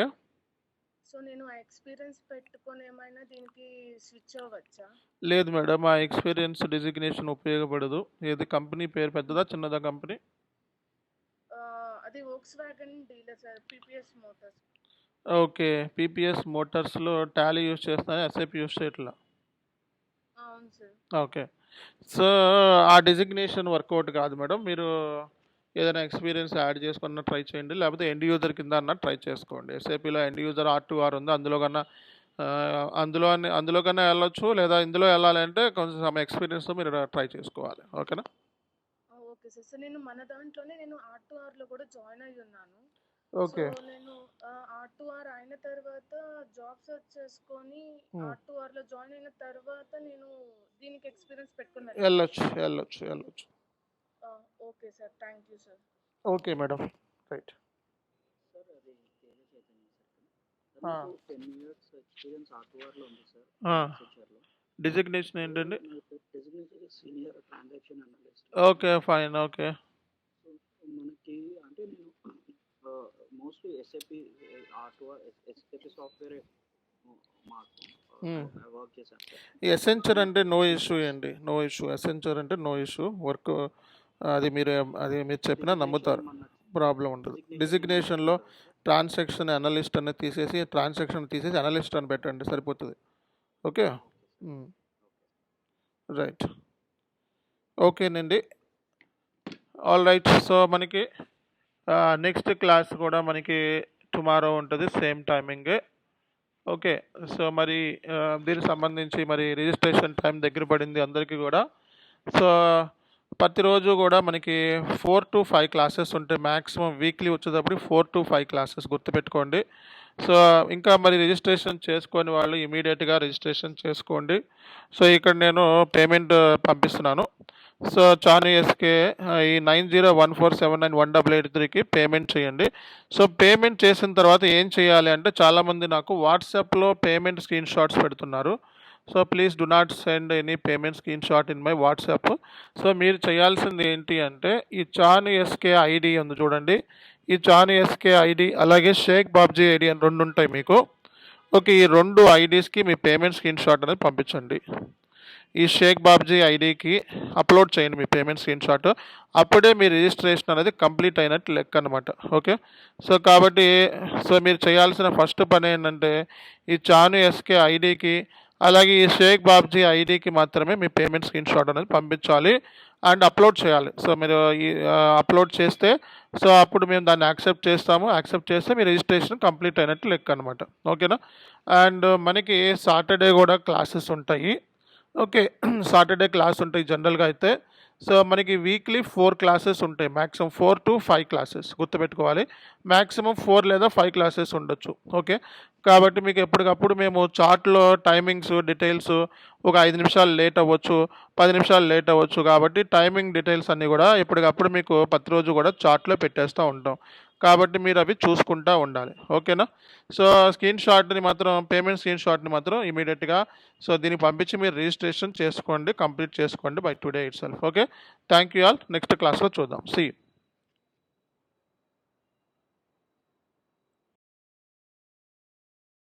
సో నేను ఆ ఎక్స్పీరియన్స్ పెట్టుకొని ఏమైనా దీనికి స్విచ్ అవ్వచ్చా? లేదు మేడం, ఆ ఎక్స్పీరియన్స్ డిజిగ్నేషన్ ఉపయోగపడదు. ఏది కంపెనీ పేరు పెద్దదా చిన్నదా కంపెనీ? అది Volkswagen dealer sir, PPS motors. Okay. PPS మోటార్స్లో టాలీ యూస్ చేస్తాను, ఎస్ఏపి యూస్ చేయట్లా. అవును సార్. ఓకే. సో, ఆ డిజిగ్నేషన్ వర్కౌట్ కాదు మేడం. మీరు ఏదైనా ఎక్స్పీరియన్స్ యాడ్ చేసుకున్న ట్రై చేయండి, లేకపోతే ఎండ్ యూజర్ కింద అన్న ట్రై చేసుకోండి. ఎస్ఏపిలో ఎండ్ యూజర్ R2R ఉంది, అందులో కన్నా వెళ్ళొచ్చు, లేదా ఇందులో వెళ్ళాలంటే కొంచెం సమ్ ఎక్స్పీరియన్స్తో మీరు ట్రై చేసుకోవాలి. ఓకేనా? Okay sir. సో నేను మన దాంట్లోనే నేను R2Rలో కూడా జాయిన్ అయ్యి ఉన్నాను. ఓకే. సో నేను R2R అయిన తర్వాత జాబ్ సెర్చ్ చేసుకొని R2Rలో జాయిన్ అయిన తర్వాత నేను దీనికి ఎక్స్పీరియన్స్ పెట్టుకున్నాను. వెళ్ళొచ్చు. Okay sir, thank you sir. Okay madam, right. Sir అది తేజ చైతన్య సార్. నాకు 10 years ఎక్స్పీరియన్స్ R2Rలో ఉంది సార్. ఫ్యూచర్లో డిజిగ్నేషన్ ఏంటండి? Designated senior transaction analyst. Okay, fine. Okay. So మనకి అంటే నేను mostly SAP R2R SAP software మాకు వర్క్ చేశాను సార్. ఎసెంచర్ అంటే నో ఇష్యూ అండి, నో ఇష్యూ. ఎసెంచర్ అంటే నో ఇష్యూ. వర్క్ అది మీరు చెప్పినా నమ్ముతారు, ప్రాబ్లం ఉండదు. డిజిగ్నేషన్లో ట్రాన్సాక్షన్ అనలిస్ట్ అనేది తీసేసి అనలిస్ట్ అని పెట్టండి, సరిపోతుంది. ఓకే. రైట్. ఓకేనండి, ఆల్ రైట్. సో మనకి నెక్స్ట్ క్లాస్ కూడా మనకి టుమారో ఉంటుంది, సేమ్ టైమింగే. ఓకే. సో మరి దీనికి సంబంధించి మరి రిజిస్ట్రేషన్ టైం దగ్గర పడింది అందరికీ కూడా. సో ప్రతిరోజు కూడా మనకి 4 to 5 క్లాసెస్ ఉంటాయి మ్యాక్సిమం. వీక్లీ వచ్చేటప్పుడు 4 to 5 క్లాసెస్ గుర్తుపెట్టుకోండి. సో ఇంకా మరి రిజిస్ట్రేషన్ చేసుకొని వాళ్ళు ఇమీడియట్గా రిజిస్ట్రేషన్ చేసుకోండి. సో ఇక్కడ నేను పేమెంట్ పంపిస్తున్నాను. సో చాను ఎస్కే ఈ 9014791883కి పేమెంట్ చేయండి. సో పేమెంట్ చేసిన తర్వాత ఏం చేయాలి అంటే, చాలామంది నాకు వాట్సాప్లో పేమెంట్ స్క్రీన్ షాట్స్ పెడుతున్నారు. So please do not send any payment screen shot in my WhatsApp. So మీరు చేయాల్సింది ఏంటి అంటే, ఈ చాను ఎస్కే ఐడి ఉంది చూడండి, ఈ చాను ఎస్కే ఐడి అలాగే షేక్ బాబ్జీ ఐడి అని 2 ఉంటాయి మీకు. ఓకే, ఈ 2 ఐడీస్కి మీ పేమెంట్ స్క్రీన్ షాట్ అనేది పంపించండి. ఈ షేక్ బాబ్జీ ఐడికి అప్లోడ్ చేయండి మీ పేమెంట్ స్క్రీన్ షాట్. అప్పుడే మీ రిజిస్ట్రేషన్ అనేది కంప్లీట్ అయినట్టు లెక్క అనమాట. ఓకే. సో కాబట్టి మీరు చేయాల్సిన ఫస్ట్ పని ఏంటంటే, ఈ చాను ఎస్కే ఐడికి అలాగే ఈ షేక్ బాబ్జీ ఐడికి మాత్రమే మీ పేమెంట్ స్క్రీన్ షాట్ అనేది పంపించాలి అండ్ అప్లోడ్ చేయాలి. సో మీరు ఈ అప్లోడ్ చేస్తే సో అప్పుడు మేము దాన్ని యాక్సెప్ట్ చేస్తాము. యాక్సెప్ట్ చేస్తే మీ రిజిస్ట్రేషన్ కంప్లీట్ అయినట్టు లెక్క అనమాట. ఓకేనా? అండ్ మనకి సాటర్డే కూడా క్లాసెస్ ఉంటాయి. ఓకే, సాటర్డే క్లాస్ ఉంటాయి జనరల్గా అయితే. సో మనకి వీక్లీ 4 క్లాసెస్ ఉంటాయి, మ్యాక్సిమం 4 to 5 క్లాసెస్ గుర్తుపెట్టుకోవాలి. మ్యాక్సిమం 4 లేదా 5 క్లాసెస్ ఉండొచ్చు. ఓకే, కాబట్టి మీకు ఎప్పటికప్పుడు మేము చార్ట్లో టైమింగ్స్ డీటెయిల్స్ ఒక 5 నిమిషాలు లేట్ అవ్వచ్చు, 10 నిమిషాలు లేట్ అవ్వచ్చు. కాబట్టి టైమింగ్ డీటెయిల్స్ అన్నీ కూడా ఎప్పటికప్పుడు మీకు ప్రతిరోజు కూడా చార్ట్లో పెట్టేస్తూ ఉంటాం. కాబట్టి మీరు అవి చూసుకుంటూ ఉండాలి. ఓకేనా? సో స్క్రీన్ షాట్ని మాత్రం పేమెంట్ స్క్రీన్ షాట్ని మాత్రం ఇమీడియట్గా సో దీనికి పంపించి మీరు రిజిస్ట్రేషన్ చేసుకోండి, కంప్లీట్ చేసుకోండి by today it self. Okay, thank you all. Next క్లాస్లో చూద్దాం. సీ.